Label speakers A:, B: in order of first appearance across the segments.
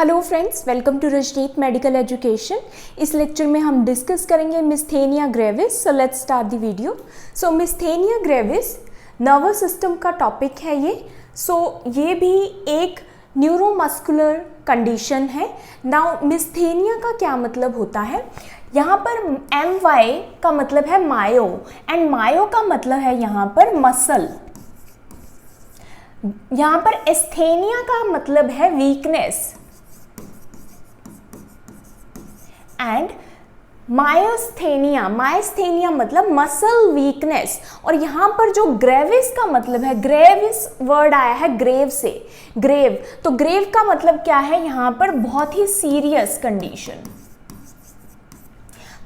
A: Hello friends, welcome to Rajneet medical education. इस lecture में हम डिस्कस करेंगे myasthenia gravis. So let's start the video. So myasthenia gravis nervous system का topic है ये। ये भी एक न्यूरोमस्कुलर कंडीशन है। नाउ मिस्थेनिया का क्या मतलब होता है? यहाँ पर MY का मतलब है मायो एंड मायो का मतलब है यहाँ पर मसल। यहाँ पर एस्थेनिया का मतलब है वीकनेस एंड मायस्थेनिया मतलब मसल वीकनेस। और यहाँ पर जो ग्रेविस का मतलब है, ग्रेविस वर्ड आया है ग्रेव से, ग्रेव। तो ग्रेव का मतलब क्या है? यहाँ पर बहुत ही सीरियस कंडीशन।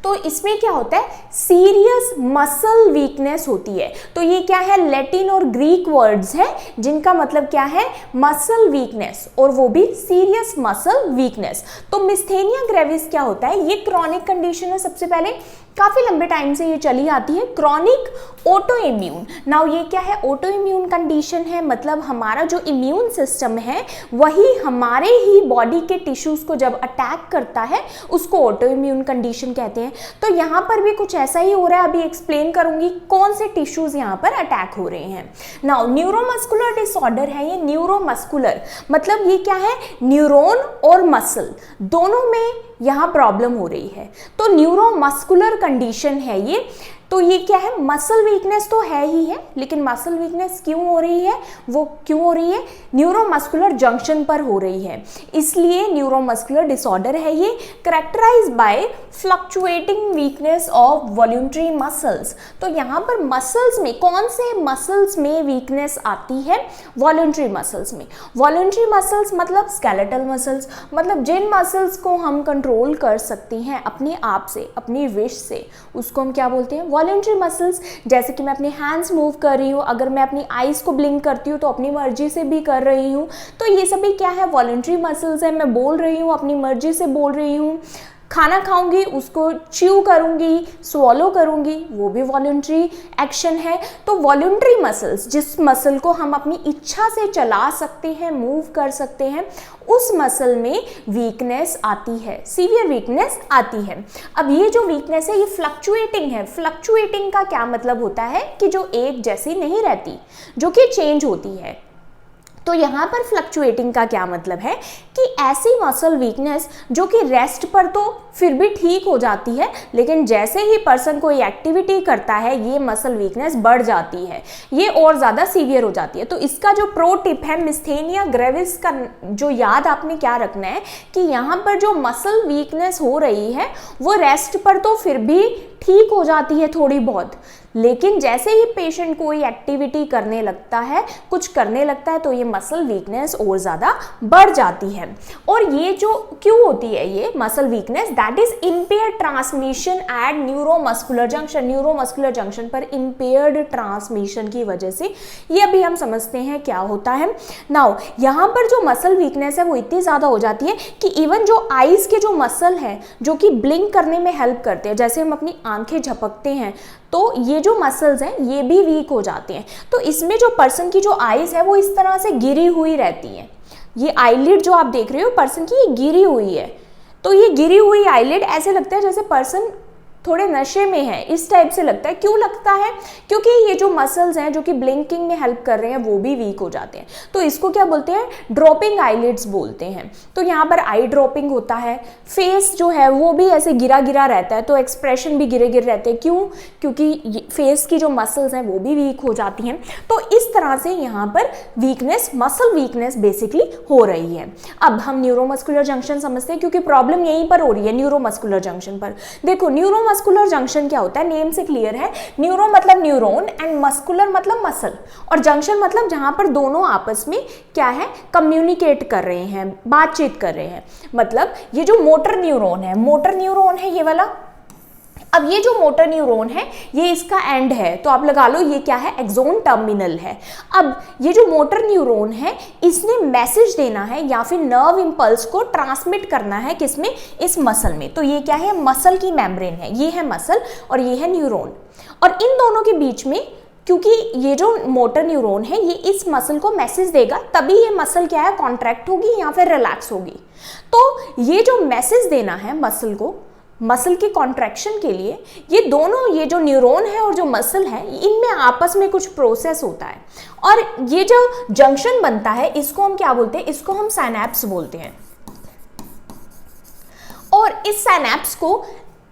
A: तो इसमें क्या होता है? सीरियस मसल वीकनेस होती है। तो ये क्या है? लैटिन और ग्रीक वर्ड्स हैं जिनका मतलब क्या है? मसल वीकनेस, और वो भी सीरियस मसल वीकनेस। तो मिस्थेनिया ग्रेविस क्या होता है? ये क्रॉनिक कंडीशन है। सबसे पहले काफी लंबे टाइम से ये चली आती है, क्रॉनिक ऑटो इम्यून। नाउ ये क्या है? ऑटो इम्यून कंडीशन है, मतलब हमारा जो इम्यून सिस्टम है वही हमारे ही बॉडी के टिश्यूज को जब अटैक करता है उसको ऑटो इम्यून कंडीशन कहते हैं। तो यहाँ पर भी कुछ ऐसा ही हो रहा है। अभी एक्सप्लेन करूंगी कौन से टिश्यूज यहाँ पर अटैक हो रहे हैं। नाउ न्यूरोमस्कुलर डिसऑर्डर है ये। न्यूरोमस्कुलर मतलब ये क्या है? न्यूरॉन और मसल दोनों में यहाँ प्रॉब्लम हो रही है, तो न्यूरोमस्कुलर कंडीशन है ये। तो ये क्या है? मसल वीकनेस तो है ही है, लेकिन मसल वीकनेस क्यों हो रही है? वो क्यों हो रही है? न्यूरोमस्कुलर जंक्शन पर हो रही है, इसलिए न्यूरोमस्कुलर डिसऑर्डर है ये। Characterised by fluctuating weakness of voluntary muscles. तो यहाँ पर मसल्स में कौन से मसल्स में वीकनेस आती है? वॉल्यूंटरी मसल्स में। वॉल्यूंटरी मसल्स मतलब स्केलेटल मसल्स, मतलब जिन मसल्स को हम कंट्रोल कर सकते हैं अपने आप से, अपनी विश से, उसको हम क्या बोलते हैं? Voluntary muscles. जैसे कि मैं अपने हैंड्स मूव कर रही हूँ, अगर मैं अपनी आईज को ब्लिंक करती हूँ तो अपनी मर्जी से भी कर रही हूँ, तो ये सभी क्या है? वॉल्यूंटरी मसल्स है। मैं बोल रही हूँ, अपनी मर्जी से बोल रही हूँ। खाना खाऊंगी, उसको च्यू करूंगी, स्वॉलो करूंगी, वो भी वॉल्यूंटरी एक्शन है। तो वॉल्यूंटरी मसल्स, जिस मसल को हम अपनी इच्छा से चला सकते हैं, मूव कर सकते हैं, उस मसल में वीकनेस आती है, सीवियर वीकनेस आती है। अब ये जो वीकनेस है ये फ्लक्चुएटिंग है। फ्लक्चुएटिंग का क्या मतलब होता है? कि जो एक जैसी नहीं रहती, जो कि चेंज होती है। तो यहाँ पर फ्लक्चुएटिंग का क्या मतलब है? कि ऐसी मसल वीकनेस जो कि रेस्ट पर तो फिर भी ठीक हो जाती है, लेकिन जैसे ही पर्सन कोई एक्टिविटी करता है ये मसल वीकनेस बढ़ जाती है, ये और ज़्यादा सीवियर हो जाती है। तो इसका जो प्रो टिप है मिस्थेनिया ग्रेविस का, जो याद आपने क्या रखना है कि यहाँ पर जो मसल वीकनेस हो रही है वो रेस्ट पर तो फिर भी ठीक हो जाती है थोड़ी बहुत, लेकिन जैसे ही पेशेंट कोई एक्टिविटी करने लगता है, कुछ करने लगता है, तो ये मसल वीकनेस और ज़्यादा बढ़ जाती है। और ये जो क्यों होती है ये muscle weakness? That is impaired transmission at neuromuscular junction. Neuromuscular junction पर इम्पेयर्ड ट्रांसमिशन की वजह से ये अभी हम समझते हैं क्या होता है। नाउ यहाँ पर जो मसल वीकनेस है वो इतनी ज़्यादा हो जाती है कि इवन जो आईज के जो मसल हैं जो कि ब्लिंक करने में हेल्प करते हैं, जैसे हम अपनी आंखें झपकते हैं, तो ये जो मसल्स हैं ये भी वीक हो जाते हैं। तो इसमें जो पर्सन की जो आईज है वो इस तरह से गिरी हुई रहती है। ये आईलिड जो आप देख रहे हो पर्सन की, ये गिरी हुई है। तो ये गिरी हुई आईलिड ऐसे लगता है जैसे पर्सन थोड़े नशे में है, इस टाइप से लगता है। क्यों लगता है? क्योंकि ये जो मसल्स हैं जो कि ब्लिंकिंग में हेल्प कर रहे हैं वो भी वीक हो जाते हैं। तो इसको क्या बोलते हैं? ड्रॉपिंग आईलिड्स बोलते हैं। तो यहाँ पर आई ड्रॉपिंग होता है। फेस जो है वो भी ऐसे गिरा गिरा रहता है, तो एक्सप्रेशन भी गिरे गिरे रहते हैं। क्यों? क्योंकि फेस की जो मसल्स हैं वो भी वीक हो जाती हैं। तो इस तरह से यहाँ पर वीकनेस, मसल वीकनेस बेसिकली हो रही है। अब हम न्यूरोमस्कुलर जंक्शन समझते हैं, क्योंकि प्रॉब्लम यहीं पर हो रही है, न्यूरोमस्कुलर जंक्शन पर। देखो मस्कुलर जंक्शन क्या होता है? नेम से क्लियर है। न्यूरो मतलब न्यूरॉन एंड मस्कुलर मतलब मसल, और जंक्शन मतलब जहां पर दोनों आपस में क्या है? कम्युनिकेट कर रहे हैं, बातचीत कर रहे हैं। मतलब ये जो मोटर न्यूरॉन है ये वाला। अब ये जो मोटर न्यूरॉन है ये इसका एंड है, तो आप लगा लो ये क्या है? एक्सोन टर्मिनल है। अब ये जो मोटर न्यूरॉन है इसने मैसेज देना है या फिर नर्व इंपल्स को ट्रांसमिट करना है किसमें? इस मसल में। तो ये क्या है? मसल की मेम्ब्रेन है, ये है मसल और ये है न्यूरॉन, और इन दोनों के बीच में क्योंकि ये जो मोटर न्यूरॉन है ये इस मसल को मैसेज देगा, तभी ये मसल क्या है, कॉन्ट्रैक्ट होगी या फिर रिलैक्स होगी। तो ये जो मैसेज देना है मसल को, मसल के कॉन्ट्रैक्शन के लिए, ये दोनों, ये जो न्यूरॉन है और जो मसल है, इनमें आपस में कुछ प्रोसेस होता है और ये जो जंक्शन बनता है इसको हम क्या बोलते हैं, इसको हम साइनैप्स बोलते हैं। और इस साइनैप्स को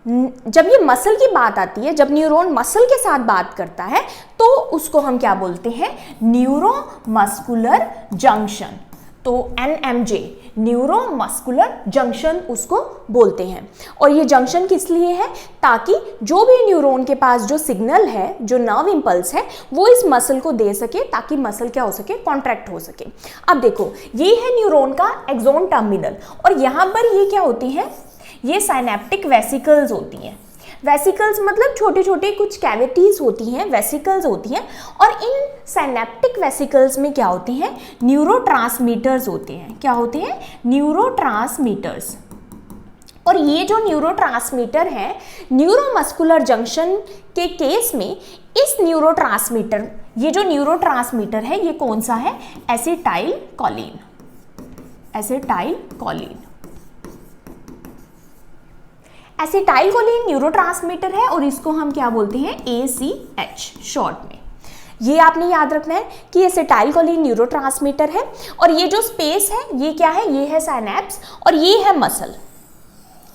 A: जब ये मसल की बात आती है, जब न्यूरॉन मसल के साथ बात करता है तो उसको हम क्या बोलते हैं, न्यूरोमस्कुलर जंक्शन। तो NMJ, न्यूरोमस्कुलर जंक्शन उसको बोलते हैं। और ये जंक्शन किस लिए है, ताकि जो भी न्यूरॉन के पास जो सिग्नल है, जो नर्व इंपल्स है, वो इस मसल को दे सके ताकि मसल क्या हो सके, कॉन्ट्रैक्ट हो सके। अब देखो, ये है न्यूरॉन का एक्सोन टर्मिनल और यहाँ पर ये क्या होती है, ये साइनेप्टिक वेसिकल्स होती हैं। वेसिकल्स मतलब छोटे छोटे कुछ कैविटीज होती हैं, वेसिकल्स होती हैं, और इन साइनेप्टिक वेसिकल्स में क्या होती हैं, न्यूरोट्रांसमीटर्स होते हैं। क्या होते हैं, न्यूरोट्रांसमीटर्स। और ये जो न्यूरोट्रांसमीटर है, न्यूरोमस्कुलर जंक्शन के केस में इस न्यूरोट्रांसमीटर, ये जो न्यूरोट्रांसमीटर है ये कौन सा है, acetyl choline. Acetyl choline, acetyl choline neurotransmitter है और इसको हम क्या बोलते हैं, ACH शॉर्ट में। ये आपने याद रखना है कि एसिटाइल कोलिन न्यूरोट्रांसमीटर है और ये जो स्पेस है ये क्या है, ये है साइनैप्स और ये है मसल।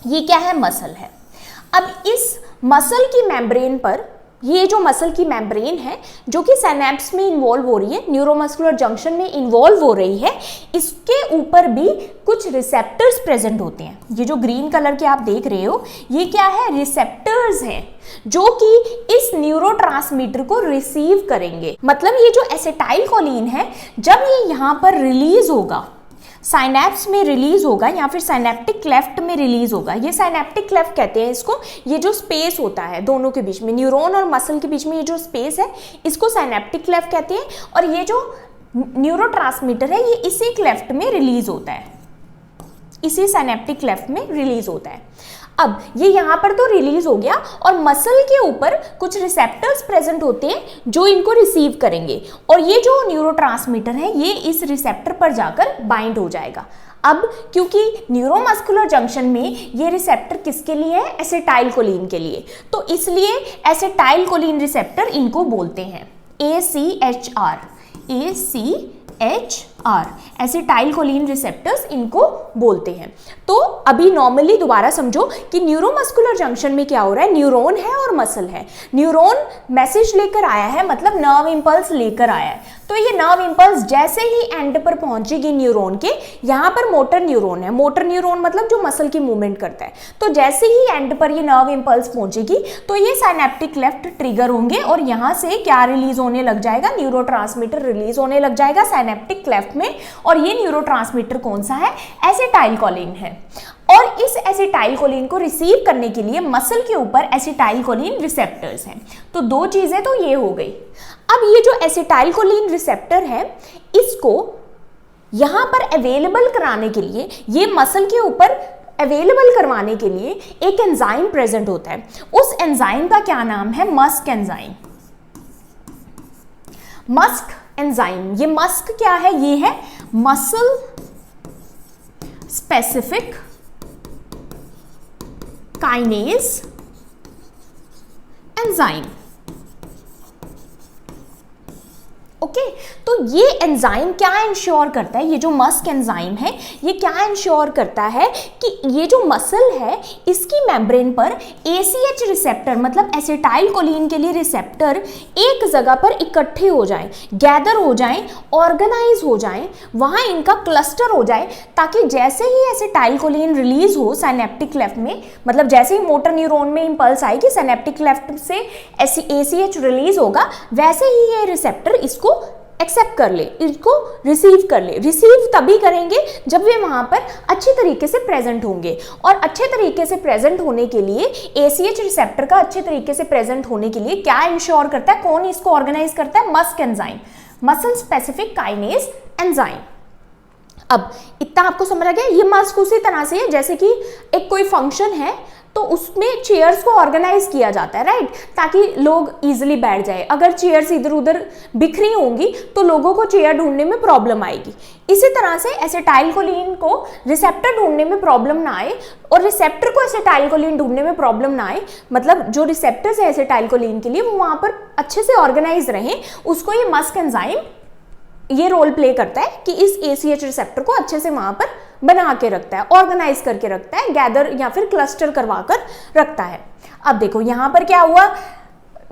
A: ये क्या है, मसल है। अब इस मसल की मेम्ब्रेन पर, ये जो मसल की मेम्ब्रेन है जो कि साइनैप्स में इन्वॉल्व हो रही है, न्यूरोमस्कुलर जंक्शन में इन्वॉल्व हो रही है, इसके ऊपर भी कुछ रिसेप्टर्स प्रेजेंट होते हैं। ये जो ग्रीन कलर के आप देख रहे हो ये क्या है, रिसेप्टर्स हैं जो कि इस न्यूरोट्रांसमीटर को रिसीव करेंगे। मतलब ये जो एसिटाइल कोलिन है, जब ये यहाँ पर रिलीज होगा, साइनैप्स में रिलीज होगा या फिर साइनेप्टिक क्लेफ्ट में रिलीज होगा, ये साइनेप्टिक क्लेफ्ट कहते हैं इसको। ये जो स्पेस होता है दोनों के बीच में, न्यूरॉन और मसल के बीच में ये जो स्पेस है इसको साइनेप्टिक क्लेफ्ट कहते हैं। और ये जो न्यूरोट्रांसमीटर है ये इसी क्लेफ्ट में रिलीज होता है, इसी साइनेप्टिक क्लेफ्ट में रिलीज होता है। अब ये यहाँ पर तो रिलीज हो गया और मसल के ऊपर कुछ रिसेप्टर्स प्रेजेंट होते हैं जो इनको रिसीव करेंगे और ये जो न्यूरोट्रांसमीटर है ये इस रिसेप्टर पर जाकर बाइंड हो जाएगा। अब क्योंकि न्यूरोमस्कुलर जंक्शन में ये रिसेप्टर किसके लिए है, एसिटाइल कोलिन के लिए, तो इसलिए एसिटाइल कोलिन रिसेप्टर इनको बोलते हैं ACHR, ACHR, acetyl choline receptors इनको बोलते हैं। तो अभी नॉर्मली दोबारा समझो कि न्यूरोमस्कुलर जंक्शन में क्या हो रहा है, न्यूरॉन है और मसल है। न्यूरॉन मैसेज लेकर आया है, मतलब नर्व इंपल्स लेकर आया है, तो ये नर्व इंपल्स जैसे ही एंड पर पहुंचेगी न्यूरॉन के, यहाँ पर मोटर न्यूरॉन है, मोटर न्यूरॉन मतलब जो मसल की मूवमेंट करता है, तो जैसे ही एंड पर ये नर्व इंपल्स पहुंचेगी तो ये साइनेप्टिक क्लेफ्ट ट्रिगर होंगे और यहाँ से क्या रिलीज होने लग जाएगा, न्यूरोट्रांसमीटर रिलीज होने लग जाएगा साइनेप्टिक क्लेफ्ट में। और ये न्यूरोट्रांसमीटर कौन सा है, एसिटाइल कोलिन है। और इस एसिटाइल कोलिन को रिसीव करने के लिए मसल के ऊपर एसिटाइल कोलिन रिसेप्टर्स हैं। तो दो चीजें तो ये हो गई। अब ये जो एसिटाइल कोलिन रिसेप्टर है इसको यहां पर अवेलेबल कराने के लिए, ये मसल के ऊपर अवेलेबल करवाने के लिए एक एंजाइम प्रेजेंट होता है। उस एंजाइम का क्या नाम है, मस्क एंजाइम। मस्क एंजाइम, ये मस्क क्या है, ये है muscle specific kinase enzyme. Okay, तो ये एंजाइम क्या इंश्योर करता है, ये जो मस्क एंजाइम है ये क्या इंश्योर करता है कि ये जो मसल है इसकी मेम्ब्रेन पर ACH रिसेप्टर, मतलब एसिटाइल कोलिन के लिए रिसेप्टर एक जगह पर इकट्ठे हो जाएं, गैदर हो जाएं, ऑर्गेनाइज हो जाएं, वहां इनका क्लस्टर हो जाए, ताकि जैसे ही एसिटाइल कोलिन रिलीज हो साइनेप्टिक क्लेफ्ट में, मतलब जैसे ही मोटर न्यूरॉन में इंपल्स आएगी साइनेप्टिक क्लेफ्ट से ACH रिलीज होगा, वैसे ही ये रिसेप्टर इसको एक्सेप्ट कर ले, इसको रिसीव कर ले। रिसीव तभी करेंगे जब वे वहां पर अच्छी तरीके से प्रेजेंट होंगे, और अच्छे तरीके से प्रेजेंट होने के लिए ACH रिसेप्टर का अच्छे तरीके से प्रेजेंट होने के लिए क्या इंश्योर करता है, कौन इसको ऑर्गेनाइज करता है, Musk enzyme, muscle specific kinase enzyme. अब इतना आपको समझ आ गया। ये मस्क उसी तरह से है जैसे कि एक कोई फंक्शन है तो उसमें चेयर्स को ऑर्गेनाइज किया जाता है, राइट, ताकि लोग इजीली बैठ जाए। अगर चेयर्स इधर उधर बिखरी होंगी तो लोगों को चेयर ढूंढने में प्रॉब्लम आएगी। इसी तरह से एसिटाइलकोलिन को रिसेप्टर ढूंढने में प्रॉब्लम ना आए और रिसेप्टर को एसिटाइलकोलिन ढूंढने में प्रॉब्लम ना आए, मतलब जो रिसेप्टर्स है एसिटाइलकोलिन के लिए वो वहां पर अच्छे से ऑर्गेनाइज रहें, उसको ये मस्क एंजाइम ये रोल प्ले करता है कि इस ACH रिसेप्टर को अच्छे से वहां पर बना के रखता है, ऑर्गेनाइज करके रखता है, गैदर या फिर क्लस्टर करवा कर रखता है। अब देखो यहां पर क्या हुआ,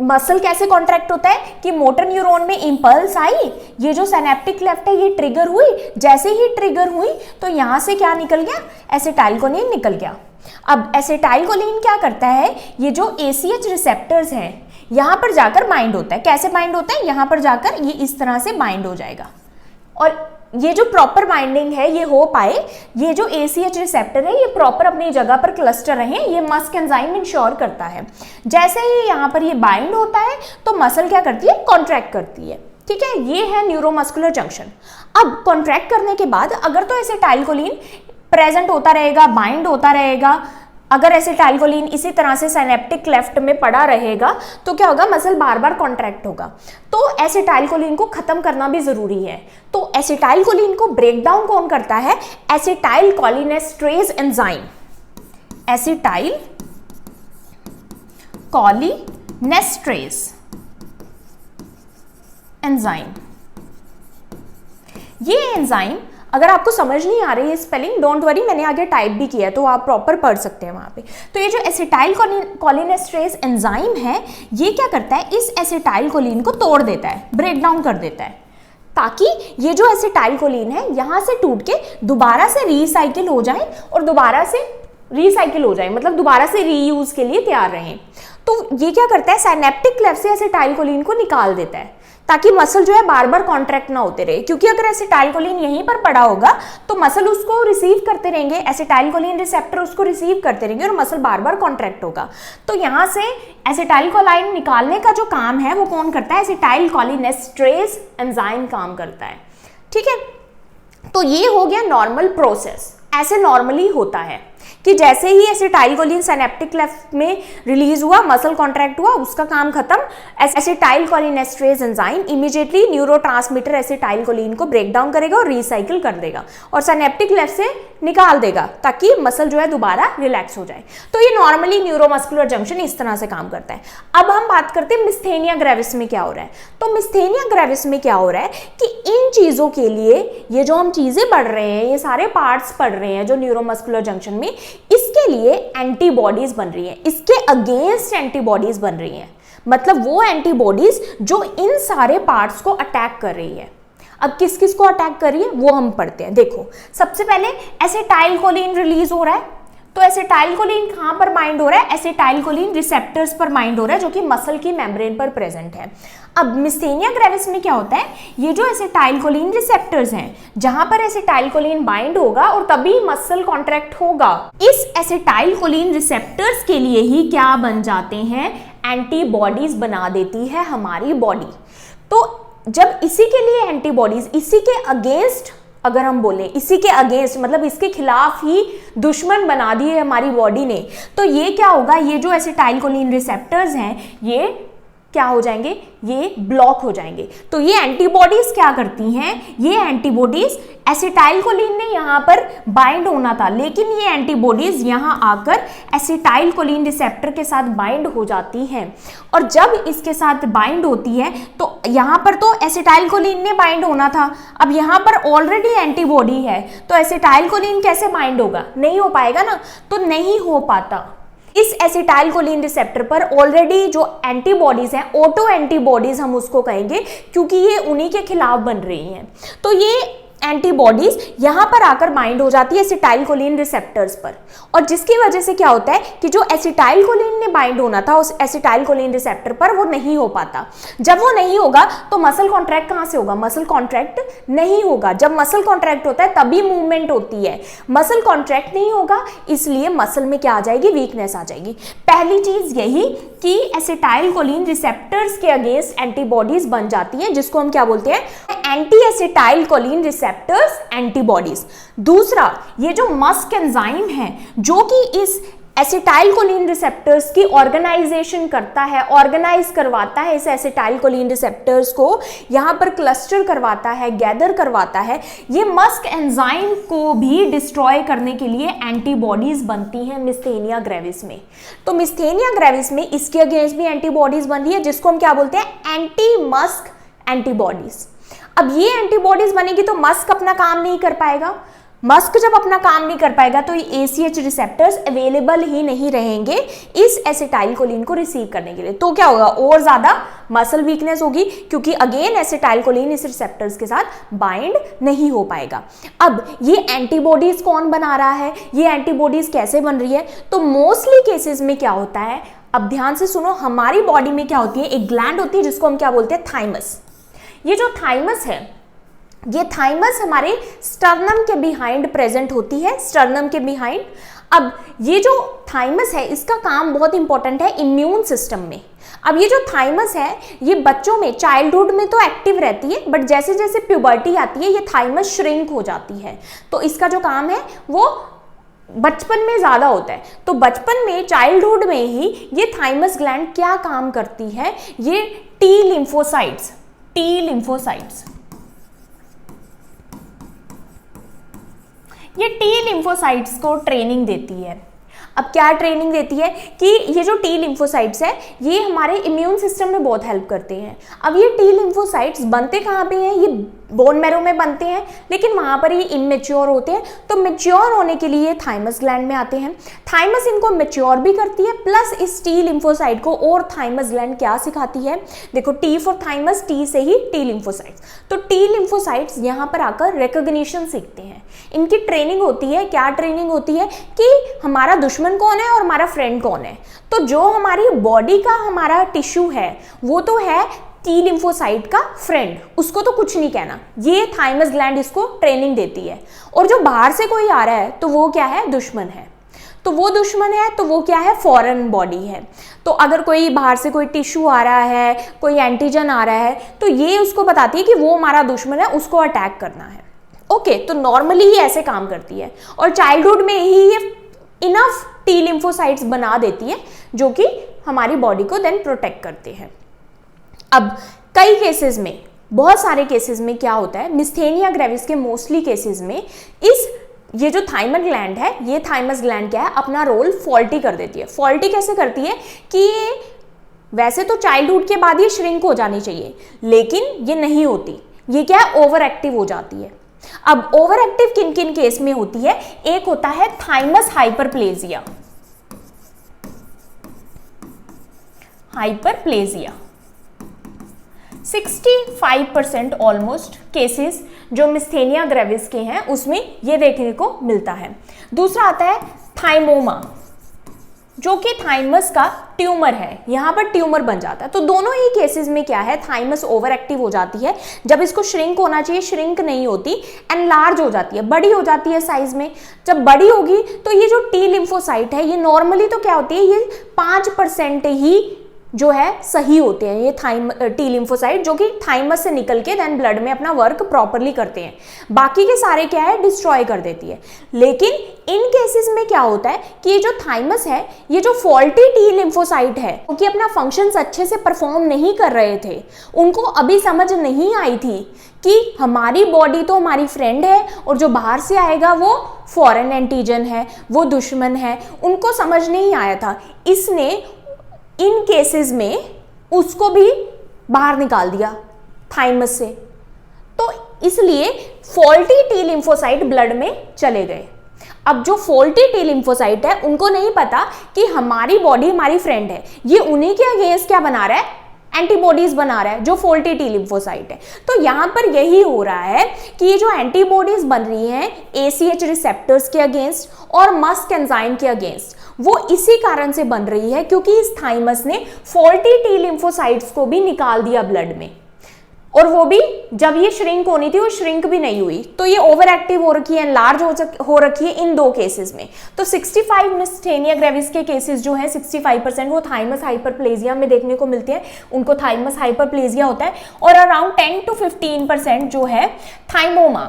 A: मसल कैसे कॉन्ट्रैक्ट होता है कि मोटर न्यूरॉन में इंपल्स आई, ये जो सिनेप्टिक क्लेफ्ट है ये ट्रिगर हुई, जैसे ही ट्रिगर हुई तो यहां से क्या निकल गया, एसिटाइलकोलिन निकल गया। अब एसिटाइलकोलिन क्या करता है, ये जो ACH रिसेप्टर्स हैं यहां पर जाकर बाइंड होता है। कैसे बाइंड होता है, यहां पर जाकर ये इस तरह से बाइंड हो जाएगा, और ये जो प्रॉपर बाइंडिंग है ये हो पाए, ये जो ACH रिसेप्टर है ये प्रॉपर अपनी जगह पर क्लस्टर रहे, ये मस्क एंजाइम इंश्योर करता है। जैसे ही यहाँ पर ये बाइंड होता है तो मसल क्या करती है, कॉन्ट्रैक्ट करती है, ठीक है, ये है न्यूरोमस्कुलर जंक्शन। अब कॉन्ट्रैक्ट करने के बाद अगर तो एसिटाइलकोलिन प्रेजेंट होता रहेगा, बाइंड होता रहेगा, अगर एसिटाइलकोलिन इसी तरह से सिनेप्टिक क्लेफ्ट में पड़ा रहेगा तो क्या होगा, मसल बार बार कॉन्ट्रैक्ट होगा। तो एसिटाइलकोलिन को खत्म करना भी जरूरी है। तो एसिटाइलकोलिन को ब्रेक डाउन कौन करता है, एसिटाइलकोलिनेस्ट्रेज एंजाइम, एसिटाइलकोलिनेस्ट्रेज एंजाइम। ये एंजाइम अगर आपको समझ नहीं आ रही है स्पेलिंग, डोंट वरी, मैंने आगे टाइप भी किया है तो आप प्रॉपर पढ़ सकते हैं वहां पे। तो ये जो एसिटाइलकोलिनेस्ट्रेज एंजाइम है ये क्या करता है, इस एसिटाइलकोलिन को तोड़ देता है, ब्रेक डाउन कर देता है, ताकि ये जो एसिटाइलकोलिन है यहां से टूट के दोबारा से रीसाइकिल हो जाए और दोबारा से रीसाइकिल हो जाए, मतलब दोबारा से रीयूज के लिए तैयार रहें। तो ये क्या करता है, साइनेप्टिक क्लेफ्ट से एसिटाइलकोलिन को निकाल देता है ताकि मसल जो है बार बार कॉन्ट्रैक्ट ना होते रहे, क्योंकि अगर एसिटाइलकोलिन यहीं पर पड़ा होगा तो मसल उसको रिसीव करते रहेंगे, एसिटाइलकोलिन रिसेप्टर उसको रिसीव करते रहेंगे और मसल बार बार कॉन्ट्रैक्ट होगा। तो यहाँ से एसिटाइलकोलाइन निकालने का जो काम है वो कौन करता है, एसिटाइलकोलिनेस्ट्रेज एंजाइम काम करता है, ठीक है। तो ये हो गया नॉर्मल प्रोसेस, ऐसे नॉर्मली होता है कि जैसे ही एसिटाइलकोलिन सिनेप्टिक क्लेफ्ट में रिलीज हुआ, मसल कॉन्ट्रैक्ट हुआ, उसका काम खत्म, एसिटाइलकोलिनेस्ट्रेज एंजाइम इमीडिएटली न्यूरोट्रांसमीटर एसिटाइलकोलिन को ब्रेक डाउन करेगा और रिसाइकिल कर देगा और सिनेप्टिक क्लेफ्ट से निकाल देगा ताकि मसल जो है दोबारा रिलैक्स हो जाए। तो ये नॉर्मली न्यूरोमस्कुलर जंक्शन इस तरह से काम करता है। अब हम बात करते हैं मिस्थेनिया ग्रेविस में क्या हो रहा है। तो मिस्थेनिया ग्रेविस में क्या हो रहा है कि इन चीजों के लिए ये जो हम चीजें पढ़ रहे हैं, ये सारे पार्ट्स पढ़ रहे हैं जो न्यूरोमस्कुलर जंक्शन में, इसके लिए एंटीबॉडीज बन रही है, इसके अगेंस्ट एंटीबॉडीज बन रही हैं, मतलब वो एंटीबॉडीज जो इन सारे पार्ट्स को अटैक कर रही है। अब किस किस को अटैक कर रही है वो हम पढ़ते हैं। देखो सबसे पहले एसिटाइलकोलिन रिलीज हो रहा है, तो एसिटाइलकोलिन कहां पर बाइंड हो रहा है, एसिटाइलकोलिन रिसेप्टर्स पर बाइंड हो रहा है जो कि मसल की मेम्ब्रेन पर प्रेजेंट है। अब मिस्थेनिया ग्रेविस में क्या होता है, ये जो एसिटाइलकोलिन रिसेप्टर्स हैं जहां पर एसिटाइलकोलिन बाइंड होगा और तभी मसल कॉन्ट्रैक्ट होगा, इस एसिटाइलकोलिन रिसेप्टर्स के लिए ही क्या बन जाते हैं, एंटीबॉडीज बना देती है हमारी बॉडी। तो जब इसी के लिए एंटीबॉडीज, इसी के अगेंस्ट अगर हम बोले, इसी के अगेंस्ट मतलब इसके खिलाफ ही दुश्मन बना दिए हमारी बॉडी ने, तो ये क्या होगा, ये जो एसिटाइलकोलिन रिसेप्टर्स हैं ये क्या हो जाएंगे, ये ब्लॉक हो जाएंगे। तो ये एंटीबॉडीज क्या करती हैं, ये एंटीबॉडीज एसिटाइलकोलिन ने यहाँ पर बाइंड होना था, लेकिन ये एंटीबॉडीज यहाँ आकर एसिटाइलकोलिन रिसेप्टर के साथ बाइंड हो जाती हैं, और जब इसके साथ बाइंड होती है तो यहाँ पर तो एसिटाइलकोलिन ने बाइंड होना था, अब यहाँ पर ऑलरेडी एंटीबॉडी है, तो एसिटाइलकोलिन कैसे बाइंड होगा, नहीं हो पाएगा ना, तो नहीं हो पाता। इस एसिटाइलकोलिन रिसेप्टर पर ऑलरेडी जो एंटीबॉडीज हैं, ऑटो एंटीबॉडीज हम उसको कहेंगे, क्योंकि ये उन्हीं के खिलाफ बन रही हैं, तो ये एंटीबॉडीज यहां पर आकर बाइंड हो जाती है एसिटाइलकोलिन रिसेप्टर्स पर, और जिसकी वजह से क्या होता है कि जो एसिटाइलकोलिन ने बाइंड होना था उस एसिटाइलकोलिन रिसेप्टर पर वो नहीं हो पाता। जब वो नहीं होगा तो मसल कॉन्ट्रैक्ट कहां से होगा, मसल कॉन्ट्रैक्ट नहीं होगा। जब मसल कॉन्ट्रैक्ट होता है तभी मूवमेंट होती है, मसल कॉन्ट्रैक्ट नहीं होगा, इसलिए मसल में क्या आ जाएगी, वीकनेस आ जाएगी। पहली चीज यही कि एसिटाइलकोलिन रिसेप्टर्स के अगेंस्ट एंटीबॉडीज बन जाती हैं, जिसको हम क्या बोलते हैं, एंटी एसिटाइलकोलिन रिसेप्टर्स एंटीबॉडीज। दूसरा, ये जो मस्क एंजाइम है जो कि इस एसिटाइलकोलिन रिसेप्टर्स की ऑर्गेनाइजेशन करता है, ऑर्गेनाइज करवाता है इस एसिटाइलकोलिन रिसेप्टर्स को, यहाँ पर क्लस्टर करवाता है, गैदर करवाता है। ये मस्क एंजाइम को भी डिस्ट्रॉय करने के लिए एंटीबॉडीज बनती हैं मिस्थेनिया ग्रेविस में। तो मिस्थेनिया ग्रेविस में इसके अगेंस्ट भी एंटीबॉडीज बन रही है, जिसको हम क्या बोलते हैं, एंटी मस्क एंटीबॉडीज। अब ये एंटीबॉडीज बनेगी तो मस्क अपना काम नहीं कर पाएगा। मस्क जब अपना काम नहीं कर पाएगा तो ये ACH रिसेप्टर्स अवेलेबल ही नहीं रहेंगे इस एसिटाइलकोलिन को रिसीव करने के लिए। तो क्या होगा, और ज्यादा मसल वीकनेस होगी, क्योंकि अगेन एसिटाइलकोलिन इस रिसेप्टर्स के साथ बाइंड नहीं हो पाएगा। अब ये एंटीबॉडीज कौन बना रहा है, ये एंटीबॉडीज कैसे बन रही है? तो मोस्टली केसेस में क्या होता है, अब ध्यान से सुनो, हमारी बॉडी में क्या होती है, एक ग्लैंड होती है जिसको हम क्या बोलते हैं, थाइमस। ये जो थाइमस है, ये थाइमस हमारे स्टर्नम के बिहाइंड प्रेजेंट होती है, स्टर्नम के बिहाइंड। अब ये जो थाइमस है इसका काम बहुत इंपॉर्टेंट है इम्यून सिस्टम में। अब ये जो थाइमस है ये बच्चों में, चाइल्डहुड में तो एक्टिव रहती है, बट जैसे जैसे प्यूबर्टी आती है ये थाइमस श्रिंक हो जाती है। तो इसका जो काम है वो बचपन में ज्यादा होता है। तो बचपन में, चाइल्डहुड में ही ये थाइमस ग्लैंड क्या काम करती है, ये टी लिम्फोसाइट्स ये टी लिम्फोसाइट्स को ट्रेनिंग देती है। अब क्या ट्रेनिंग देती है कि ये जो टी लिम्फोसाइट्स है ये हमारे इम्यून सिस्टम में बहुत हेल्प करते हैं। अब ये टी लिम्फोसाइट्स बनते कहाँ पे हैं, ये बोन मैरो में बनते हैं, लेकिन वहाँ पर ये इमेच्योर होते हैं। तो मेच्योर होने के लिए थाइमस ग्लैंड में आते हैं। थाइमस इनको मेच्योर भी करती है, प्लस इस टी लिम्फोसाइट को और थाइमस ग्लैंड क्या सिखाती है, देखो टी फॉर थाइमस, टी से ही टी लिम्फोसाइट्स। तो टी लिम्फोसाइट्स यहाँ पर आकर रिकॉग्निशन सीखते हैं। इनकी ट्रेनिंग होती है, क्या ट्रेनिंग होती है कि हमारा दुश्मन कौन है और हमारा फ्रेंड कौन है। तो जो हमारी बॉडी का हमारा टिश्यू है वो तो है टी लिम्फोसाइट का फ्रेंड, उसको तो कुछ नहीं कहना, ये थाइमस ग्लैंड इसको ट्रेनिंग देती है। और जो बाहर से कोई आ रहा है तो वो क्या है, दुश्मन है। तो वो दुश्मन है तो वो क्या है, फॉरेन बॉडी है। तो अगर कोई बाहर से कोई टिश्यू आ रहा है, कोई एंटीजन आ रहा है, तो ये उसको बताती है कि वो हमारा दुश्मन है, उसको अटैक करना है। ओके, तो नॉर्मली ही ऐसे काम करती है और चाइल्डहुड में ही ये इनफ टी लिम्फोसाइट्स बना देती है जो कि हमारी बॉडी को देन प्रोटेक्ट करते हैं। अब कई केसेस में, बहुत सारे केसेस में क्या होता है, मिस्थेनिया ग्रेविस के मोस्टली केसेस में ये जो थाइमस ग्लैंड है, ये थाइमस ग्लैंड क्या है, अपना रोल फॉल्टी कर देती है। फॉल्टी कैसे करती है कि ये वैसे तो चाइल्डहुड के बाद ये श्रिंक हो जानी चाहिए, लेकिन ये नहीं होती, ये क्या है, ओवर एक्टिव हो जाती है। अब ओवर एक्टिव किन किन केस में होती है, एक होता है थाइमस हाइपरप्लेजिया। 65% ऑलमोस्ट केसेस जो मिस्थेनिया ग्रेविस के हैं उसमें ये देखने को मिलता है। दूसरा आता है थाइमोमा, जो कि थाइमस का ट्यूमर है, यहाँ पर ट्यूमर बन जाता है। तो दोनों ही केसेस में क्या है, थाइमस ओवर एक्टिव हो जाती है, जब इसको श्रिंक होना चाहिए श्रिंक नहीं होती, एनलार्ज हो जाती है, बड़ी हो जाती है साइज में। जब बड़ी होगी तो ये जो टी लिम्फोसाइट है ये नॉर्मली तो क्या होती है, ये 5% ही जो है सही होते हैं, ये टी लिम्फोसाइट जो कि थाइमस से निकल के देन ब्लड में अपना वर्क प्रॉपरली करते हैं, बाकी के सारे क्या है, डिस्ट्रॉय कर देती है। लेकिन इन केसेस में क्या होता है कि ये जो थाइमस है, ये जो फॉल्टी टी लिम्फोसाइट है, क्योंकि अपना फंक्शंस अच्छे से परफॉर्म नहीं कर रहे थे, उनको अभी समझ नहीं आई थी कि हमारी बॉडी तो हमारी फ्रेंड है और जो बाहर से आएगा वो फॉरेन एंटीजन है, वो दुश्मन है, उनको समझ नहीं आया था। इसने इन केसेस में उसको भी बाहर निकाल दिया थाइमस से, तो इसलिए फॉल्टी टी लिम्फोसाइट ब्लड में चले गए। अब जो फॉल्टी टी लिम्फोसाइट है उनको नहीं पता कि हमारी बॉडी हमारी फ्रेंड है, ये उन्हीं के अगेंस्ट क्या बना रहा है, एंटीबॉडीज बना रहा है, जो फॉल्टी टी लिम्फोसाइट है। तो यहां पर यही हो रहा है कि ये जो एंटीबॉडीज बन रही हैं ACH रिसेप्टर्स के अगेंस्ट और मस्क एंजाइम के अगेंस्ट, वो इसी कारण से बन रही है क्योंकि इस थाइमस ने फॉल्टी टी लिम्फोसाइट्स को भी निकाल दिया ब्लड में, और वो भी जब ये श्रिंक होनी थी वो श्रिंक भी नहीं हुई, तो ये ओवर एक्टिव हो रखी है, लार्ज हो रखी है इन दो केसेस में। तो 65 मिस्थेनिया ग्रेविस के केसेस जो है 65% वो थाइमस हाइपरप्लेजिया में देखने को मिलते हैं, उनको थाइमस हाइपरप्लेजिया होता है। और अराउंड 10 to 15% जो है थाइमोमा,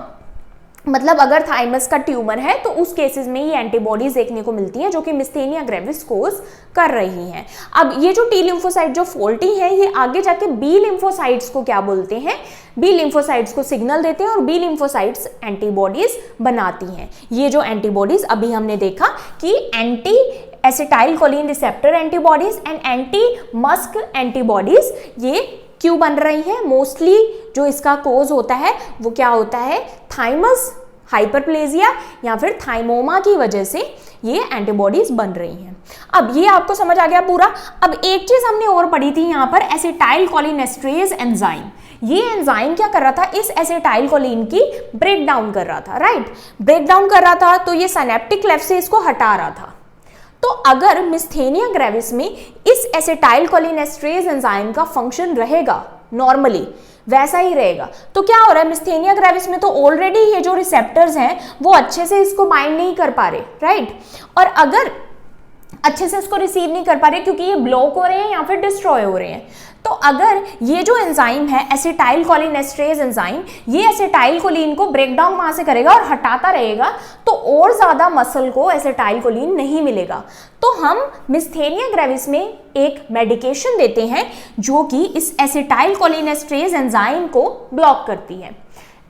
A: मतलब अगर थाइमस का ट्यूमर है तो उस केसेस में ये एंटीबॉडीज देखने को मिलती हैं जो कि मिस्थेनिया ग्रेविस कोज कर रही हैं। अब ये जो टी लिम्फोसाइट जो फॉल्टी है ये आगे जाके बी लिम्फोसाइट्स को क्या बोलते हैं, बी लिम्फोसाइट्स को सिग्नल देते हैं और बी लिम्फोसाइट्स एंटीबॉडीज बनाती हैं। ये जो एंटीबॉडीज अभी हमने देखा कि anti acetylcholine receptor antibodies and anti Musk antibodies ये क्यों बन रही है, मोस्टली जो इसका कोज होता है वो क्या होता है, थाइमस हाइपरप्लेजिया या फिर थाइमोमा की वजह से ये एंटीबॉडीज बन रही हैं। अब ये आपको समझ आ गया पूरा। अब एक चीज हमने और पढ़ी थी यहाँ पर, एसिटाइल कोलिनेस्ट्रेज एंजाइम। ये एंजाइम क्या कर रहा था, इस एसिटाइल कोलिन की ब्रेक डाउन कर रहा था, राइट, ब्रेक डाउन कर रहा था, तो ये सिनेप्टिक क्लेफ्ट से इसको हटा रहा था। तो अगर मिस्थेनिया ग्रेविस में इस एसिटाइल कोलिनेस्ट्रेज एंजाइम का फंक्शन रहेगा नॉर्मली वैसा ही रहेगा, तो क्या हो रहा है, मिस्थेनिया ग्रेविस में तो ऑलरेडी ये जो रिसेप्टर्स हैं वो अच्छे से इसको बाइंड नहीं कर पा रहे, राइट, और अगर अच्छे से इसको रिसीव नहीं कर पा रहे क्योंकि ये ब्लॉक हो रहे हैं या फिर डिस्ट्रॉय हो रहे हैं, तो अगर ये जो एंजाइम है एसिटाइल कोलिनेस्ट्रेज एंजाइम, ये एसिटाइल कोलिन को ब्रेक डाउन वहां से करेगा और हटाता रहेगा, तो और ज्यादा मसल को एसिटाइल कोलिन नहीं मिलेगा। तो हम मिस्थेनिया ग्रेविस में एक मेडिकेशन देते हैं जो कि इस एसिटाइल कोलिनेस्ट्रेज एंजाइम को ब्लॉक करती है।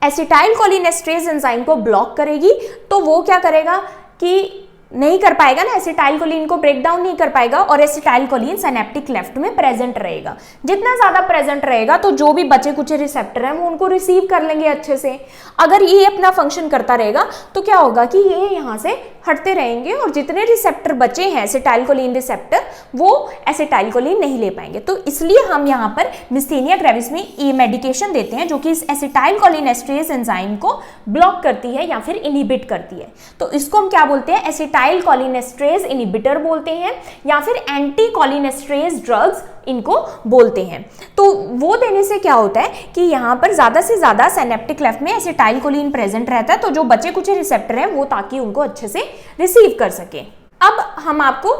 A: एसिटाइल कोलिनेस्ट्रेज एंजाइम को ब्लॉक करेगी तो वो क्या करेगा कि नहीं कर पाएगा ना, एसिटाइल कोलिन को ब्रेक डाउन नहीं कर पाएगा और एसिटाइल कोलिन सिनेप्टिक क्लेफ्ट में प्रेजेंट रहेगा। जितना ज्यादा प्रेजेंट रहेगा तो जो भी बचे कुछ रिसेप्टर हैं वो उनको रिसीव कर लेंगे अच्छे से। अगर ये अपना फंक्शन करता रहेगा तो क्या होगा कि ये यहाँ से हटते रहेंगे और जितने रिसेप्टर बचे हैं एसिटाइल कोलिन रिसेप्टर वो एसिटाइल कोलिन नहीं ले पाएंगे। तो इसलिए हम यहाँ पर मिस्थेनिया ग्रेविस में ये मेडिकेशन देते हैं जो कि इस एसिटाइल कोलिनेस्ट्रेज एंजाइम को ब्लॉक करती है या फिर इनहिबिट करती है। तो इसको हम क्या बोलते हैं, एसिटाइल कोलिनेस्ट्रेज इनहिबिटर बोलते हैं या फिर एंटी कोलिनेस्ट्रेज ड्रग्स इनको बोलते हैं। तो वो देने से क्या होता है कि यहाँ पर ज्यादा से ज्यादा सिनेप्टिक क्लेफ्ट में एसिटाइल कोलिन प्रेजेंट रहता है, तो जो बचे कुछ रिसेप्टर हैं वो ताकि उनको अच्छे से रिसीव कर सके। अब हम आपको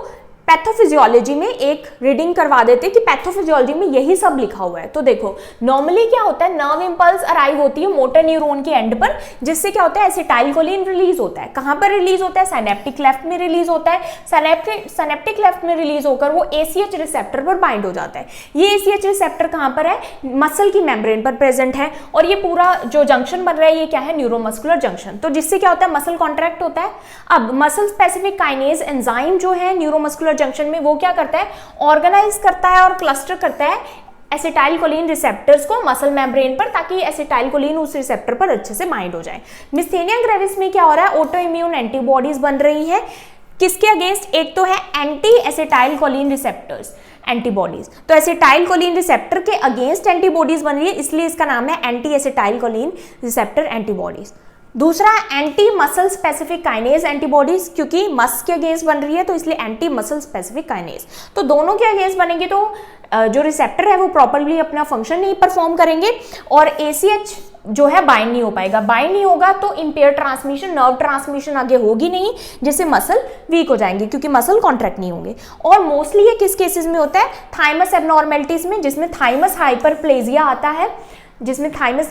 A: पैथोफिजियोलॉजी में एक रीडिंग करवा देते हैं कि पैथोफिजियोलॉजी में यही सब लिखा हुआ है। तो देखो नॉर्मली क्या होता है, नर्व इंपल्स अराइव होती है मोटर न्यूरॉन के एंड पर, जिससे क्या होता है एसिटाइल कोलिन रिलीज होता है। कहां पर रिलीज होता है, सिनेप्टिक क्लेफ्ट में रिलीज होता है। सिनेप्टिक क्लेफ्ट में रिलीज होकर वो एसीएच रिसेप्टर पर बाइंड हो जाता है। ये एसीएच रिसेप्टर कहां पर है, मसल की मेम्ब्रेन पर प्रेजेंट है और ये पूरा जो जंक्शन बन रहा है ये क्या है, न्यूरोमस्कुलर जंक्शन। तो जिससे क्या होता है, मसल कॉन्ट्रैक्ट होता है। अब मसल स्पेसिफिक काइनेज एंजाइम जो है न्यूरोमस्कुलर जंक्शन में वो क्या करता है, ऑर्गेनाइज करता है और क्लस्टर करता है एसिटाइल कोलिन रिसेप्टर्स को मसल मेम्ब्रेन पर, ताकि एसिटाइल कोलिन उस रिसेप्टर पर अच्छे से बाइंड हो जाए। मिस्थेनिया ग्रेविस में क्या हो रहा है, ऑटो इम्यून एंटीबॉडीज बन रही है। किसके अगेंस्ट, एक तो है anti acetylcholine receptors antibodies, तो एसिटाइल कोलिन रिसेप्टर के अगेंस्ट एंटीबॉडीज बन रही है, इसलिए इसका नाम है anti acetylcholine receptor antibodies. दूसरा anti muscle specific kinase antibodies, क्योंकि मस के अगेंस्ट बन रही है तो इसलिए एंटी मसल स्पेसिफिक काइनेज। तो दोनों के अगेंस्ट बनेंगे तो जो रिसेप्टर है वो प्रॉपर्ली अपना फंक्शन नहीं परफॉर्म करेंगे और एसीएच जो है बाइंड नहीं हो पाएगा। बाइंड नहीं होगा तो इंपेयर ट्रांसमिशन, नर्व ट्रांसमिशन आगे होगी नहीं, जिससे मसल वीक हो जाएंगे क्योंकि मसल कॉन्ट्रैक्ट नहीं होंगे। और मोस्टली ये किस केसेस में होता है, थाइमस एबनॉर्मेलिटीज में, जिसमें थाइमस हाइपरप्लेजिया आता है, जिसमें थाइमस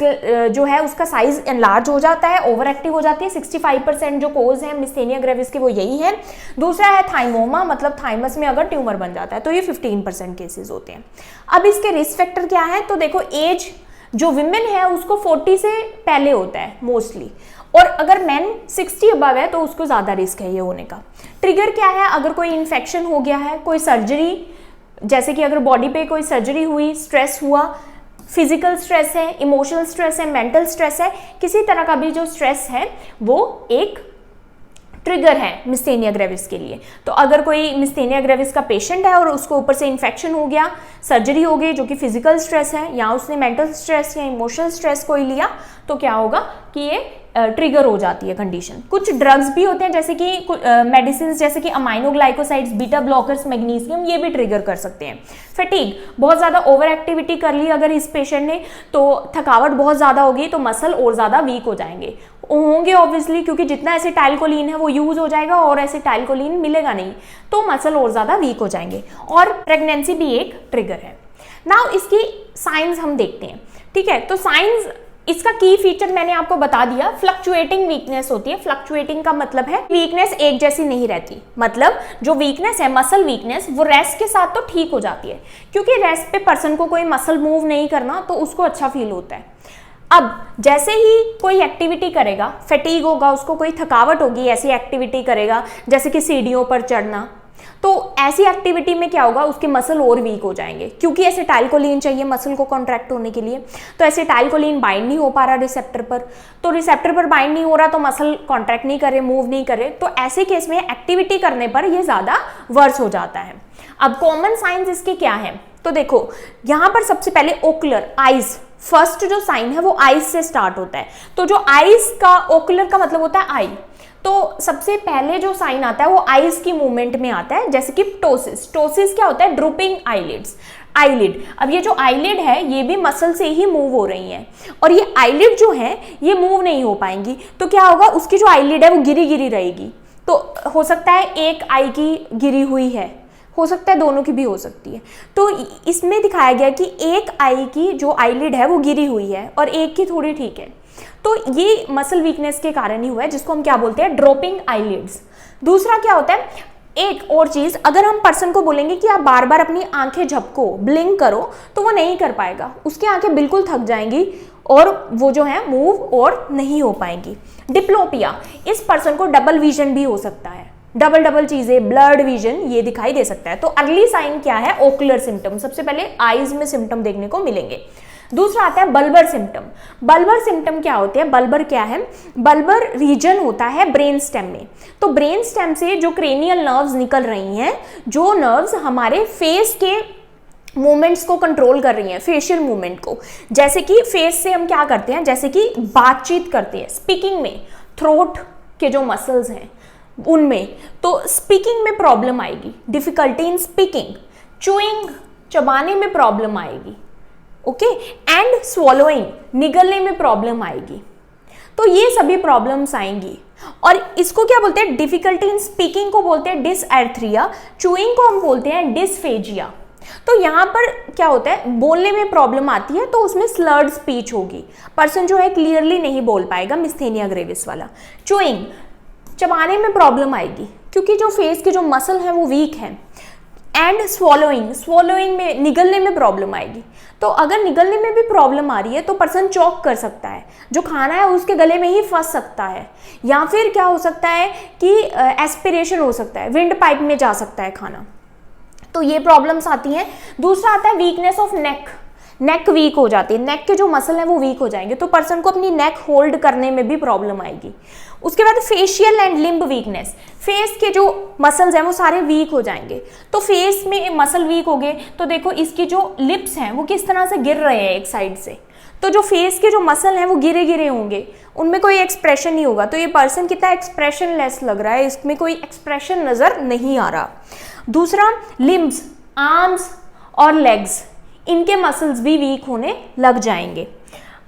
A: जो है उसका साइज एनलार्ज हो जाता है, ओवर एक्टिव हो जाती है। 65% जो कोज है मिस्थेनिया ग्रेविस के वो यही है। दूसरा है थाइमोमा, मतलब थाइमस में अगर ट्यूमर बन जाता है, तो ये 15% केसेस होते हैं। अब इसके रिस्क फैक्टर क्या है, तो देखो एज जो विमेन है उसको 40 से पहले होता है मोस्टली, और अगर मैन 60 अबव है तो उसको ज्यादा रिस्क है ये होने का। ट्रिगर क्या है, अगर कोई इन्फेक्शन हो गया है, कोई सर्जरी, जैसे कि अगर बॉडी पे कोई सर्जरी हुई, स्ट्रेस हुआ, फिजिकल स्ट्रेस है, इमोशनल स्ट्रेस है, मेंटल स्ट्रेस है, किसी तरह का भी जो स्ट्रेस है वो एक ट्रिगर है मिस्थेनिया ग्रेविस के लिए। तो अगर कोई मिस्थेनिया ग्रेविस का पेशेंट है और उसको ऊपर से इन्फेक्शन हो गया, सर्जरी हो गई जो कि फिजिकल स्ट्रेस है, या उसने मेंटल स्ट्रेस या इमोशनल स्ट्रेस कोई लिया, तो क्या होगा कि ये ट्रिगर हो जाती है कंडीशन। कुछ ड्रग्स भी होते हैं जैसे कि मेडिसिन, जैसे कि अमाइनोग्लाइकोसाइड्स, बीटा ब्लॉकर्स, मैग्नीशियम, ये भी ट्रिगर कर सकते हैं। फटीग, बहुत ज़्यादा ओवर एक्टिविटी कर ली अगर इस पेशेंट ने, तो थकावट बहुत ज़्यादा होगी, तो मसल और ज़्यादा वीक हो जाएंगे होंगे ऑब्वियसली, क्योंकि जितना एसिटाइल कोलिन है वो यूज हो जाएगा और एसिटाइल कोलिन मिलेगा नहीं, तो मसल और ज़्यादा वीक हो जाएंगे। और प्रेगनेंसी भी एक ट्रिगर है। नाउ इसकी साइंस हम देखते हैं, ठीक है। तो साइंस इसका की फीचर मैंने आपको बता दिया, फ्लक्चुएटिंग वीकनेस होती है। फ्लक्चुएटिंग का मतलब है वीकनेस एक जैसी नहीं रहती, मतलब जो वीकनेस है मसल वीकनेस वो रेस्ट के साथ तो ठीक हो जाती है, क्योंकि रेस्ट पे पर्सन को कोई मसल मूव नहीं करना तो उसको अच्छा फील होता है। अब जैसे ही कोई एक्टिविटी करेगा, फैटीग होगा, उसको कोई थकावट होगी, ऐसी एक्टिविटी करेगा जैसे कि सीढ़ियों पर चढ़ना, तो ऐसी एक्टिविटी में क्या होगा, उसके मसल और वीक हो जाएंगे, क्योंकि एसिटाइलकोलिन चाहिए मसल को कॉन्ट्रैक्ट होने के लिए। तो एसिटाइलकोलिन बाइंड नहीं हो पा रहा रिसेप्टर पर, तो रिसेप्टर पर बाइंड नहीं हो रहा तो मसल कॉन्ट्रैक्ट नहीं करे, मूव नहीं करे, तो ऐसे केस में एक्टिविटी करने पर यह ज्यादा वर्स हो जाता है। अब कॉमन साइंस इसके क्या है, तो देखो यहाँ पर सबसे पहले ओकुलर आइज, फर्स्ट जो साइन है वो आइज से स्टार्ट होता है। तो जो आइज का, ओकुलर का मतलब होता है आई, तो सबसे पहले जो साइन आता है वो आईज की मूवमेंट में आता है, जैसे कि टोसिस। टोसिस क्या होता है, ड्रूपिंग आईलिड्स, आईलिड। अब ये जो आईलिड है ये भी मसल से ही मूव हो रही है, और ये आईलिड जो है ये मूव नहीं हो पाएंगी, तो क्या होगा, उसकी जो आईलिड है वो गिरी गिरी रहेगी। तो हो सकता है एक आई की गिरी हुई है, हो सकता है दोनों की भी हो सकती है। तो इसमें दिखाया गया कि एक आई की जो आईलिड है वो गिरी हुई है और एक की थोड़ी ठीक है, तो ये मसल वीकनेस के कारण ही हुआ है, जिसको हम क्या बोलते हैं, ड्रॉपिंग आईलिड्स। दूसरा क्या होता है, एक और चीज, अगर हम पर्सन को बोलेंगे कि आप बार बार अपनी आंखें झपको, ब्लिंक करो, तो वो नहीं कर पाएगा, उसकी आंखें बिल्कुल थक जाएंगी और वो जो है मूव और नहीं हो पाएंगी। डिप्लोपिया, इस पर्सन को डबल विजन भी हो सकता है, डबल चीजें, ब्लर्ड विजन ये दिखाई दे सकता है। तो अर्ली साइन क्या है, ओकुलर सिम्टम, सबसे पहले आईज में सिम्टम देखने को मिलेंगे। दूसरा आता है बल्बर सिम्टम। बल्बर सिम्टम क्या होते हैं, बल्बर क्या है, बल्बर रीजन होता है ब्रेन स्टेम में। तो ब्रेन स्टेम से जो क्रेनियल नर्व्स निकल रही हैं, जो नर्व्स हमारे फेस के मूवमेंट्स को कंट्रोल कर रही हैं, फेशियल मूवमेंट को, जैसे कि फेस से हम क्या करते हैं, जैसे कि बातचीत करते हैं, स्पीकिंग में थ्रोट के जो मसल्स हैं उनमें, तो स्पीकिंग में प्रॉब्लम आएगी, डिफिकल्टी इन स्पीकिंग, चूइंग, चबाने में प्रॉब्लम आएगी, ओके, एंड स्वॉलोइंग, निगलने में प्रॉब्लम आएगी। तो ये सभी प्रॉब्लम्स आएंगी, और इसको क्या बोलते हैं, डिफिकल्टी इन स्पीकिंग को बोलते हैं डिसएर्थ्रिया, चूइंग को हम बोलते हैं डिस्फेजिया। तो यहाँ पर क्या होता है, बोलने में प्रॉब्लम आती है तो उसमें स्लर्ड स्पीच होगी, पर्सन जो है क्लियरली नहीं बोल पाएगा, मिस्थेनिया ग्रेविस वाला। चूइंग, चबाने में प्रॉब्लम आएगी, क्योंकि जो फेस के जो मसल हैं वो वीक हैं। एंड स्वॉलोइंग, स्वॉलोइंग में, निगलने में प्रॉब्लम आएगी। तो अगर निगलने में भी प्रॉब्लम आ रही है तो पर्सन चॉक कर सकता है, जो खाना है उसके गले में ही फंस सकता है, या फिर क्या हो सकता है कि एस्पिरेशन हो सकता है, विंड पाइप में जा सकता है खाना, तो ये प्रॉब्लम्स आती हैं। दूसरा आता है weakness of neck, neck weak हो जाती है, नेक के जो मसल हैं वो वीक हो जाएंगे, तो पर्सन को अपनी नेक होल्ड करने में भी प्रॉब्लम आएगी। उसके बाद facial and limb weakness, face के जो मसल्स हैं वो सारे वीक हो जाएंगे। तो फेस में मसल वीक हो गए तो देखो इसकी जो लिप्स हैं वो किस तरह से गिर रहे हैं एक साइड से, तो जो फेस के जो मसल हैं वो गिरे गिरे होंगे, उनमें कोई एक्सप्रेशन नहीं होगा, तो ये पर्सन कितना एक्सप्रेशन लेस लग रहा है, इसमें कोई एक्सप्रेशन नजर नहीं आ रहा। दूसरा लिम्ब्स, आर्म्स और लेग्स, इनके मसल्स भी वीक होने लग जाएंगे।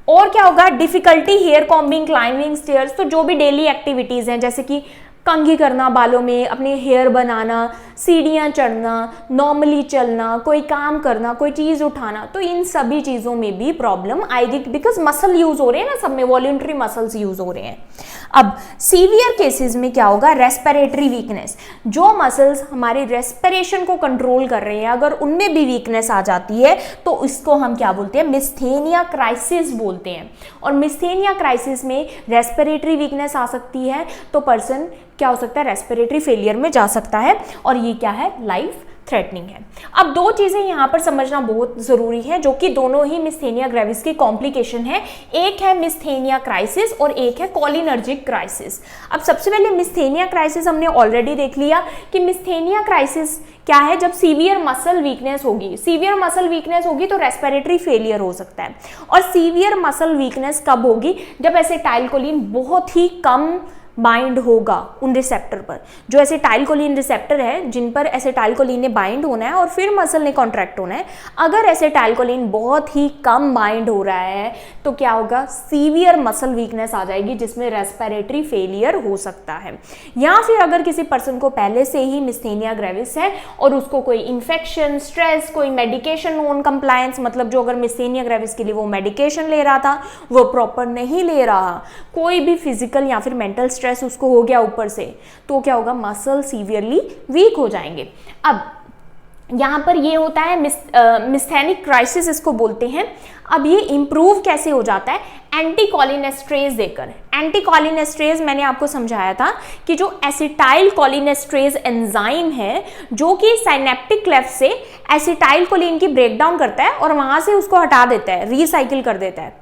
A: और क्या होगा, difficulty hair combing, climbing stairs, तो जो भी डेली एक्टिविटीज हैं जैसे कि कंघी करना बालों में, अपने हेयर बनाना, सीढ़ियाँ चढ़ना, नॉर्मली चलना, कोई काम करना, कोई चीज़ उठाना, तो इन सभी चीज़ों में भी प्रॉब्लम आएगी, बिकॉज मसल यूज हो रहे हैं ना, सब में वॉल्यूंटरी मसल्स यूज हो रहे हैं। अब सीवियर केसेस में क्या होगा, रेस्पिरेटरी वीकनेस, जो मसल्स हमारे रेस्पिरेशन को कंट्रोल कर रहे हैं अगर उनमें भी वीकनेस आ जाती है तो इसको हम क्या बोलते हैं, मिस्थेनिया क्राइसिस बोलते हैं। और मिस्थेनिया क्राइसिस में रेस्पिरेटरी वीकनेस आ सकती है तो पर्सन क्या हो सकता है, रेस्पिरेटरी फेलियर में जा सकता है, और ये क्या है, लाइफ थ्रेटनिंग है। अब दो चीजें यहाँ पर समझना बहुत जरूरी है, जो कि दोनों ही मिस्थेनिया ग्रेविस की कॉम्प्लिकेशन है, एक है मिस्थेनिया क्राइसिस और एक है कोलिनर्जिक क्राइसिस। अब सबसे पहले मिस्थेनिया क्राइसिस हमने ऑलरेडी देख लिया कि मिस्थेनिया क्राइसिस क्या है, जब सीवियर मसल वीकनेस होगी, सीवियर मसल वीकनेस होगी तो रेस्पिरेटरी फेलियर हो सकता है। और सीवियर मसल वीकनेस कब होगी, जब एसिटाइलकोलिन बहुत ही कम बाइंड होगा उन रिसेप्टर पर, जो एसिटाइलकोलिन रिसेप्टर है जिन पर एसिटाइलकोलिन ने बाइंड होना है और फिर मसल ने कॉन्ट्रैक्ट होना है, अगर एसिटाइलकोलिन बहुत ही कम बाइंड हो रहा है तो क्या होगा, सीवियर मसल वीकनेस आ जाएगी जिसमें रेस्पिरेटरी फेलियर हो सकता है। या फिर अगर किसी पर्सन को पहले से ही मिस्थेनिया ग्रेविस है और उसको कोई इन्फेक्शन, स्ट्रेस, कोई मेडिकेशन नॉन कंप्लायंस, मतलब जो अगर मिस्थेनिया ग्रेविस के लिए वो मेडिकेशन ले रहा था वो प्रॉपर नहीं ले रहा, कोई भी फिजिकल या फिर मेंटल स्ट्रेस उसको हो गया ऊपर से, तो क्या होगा, मसल सीवियरली वीक हो जाएंगे। अब यहाँ पर ये होता है मिस्थेनिक क्राइसिस इसको बोलते हैं। अब ये इंप्रूव कैसे हो जाता है, एंटीकोलिनेस्ट्रेज देकर। एंटीकोलिनेस्ट्रेज मैंने आपको समझाया था कि जो एसिटाइलकोलिनेस्ट्रेज एंजाइम है जो कि साइनेप्टिक क्लेफ्ट से एसिटाइलकोलिन की ब्रेकडाउन करता है और वहां से उसको हटा देता है, रिसाइकिल कर देता है।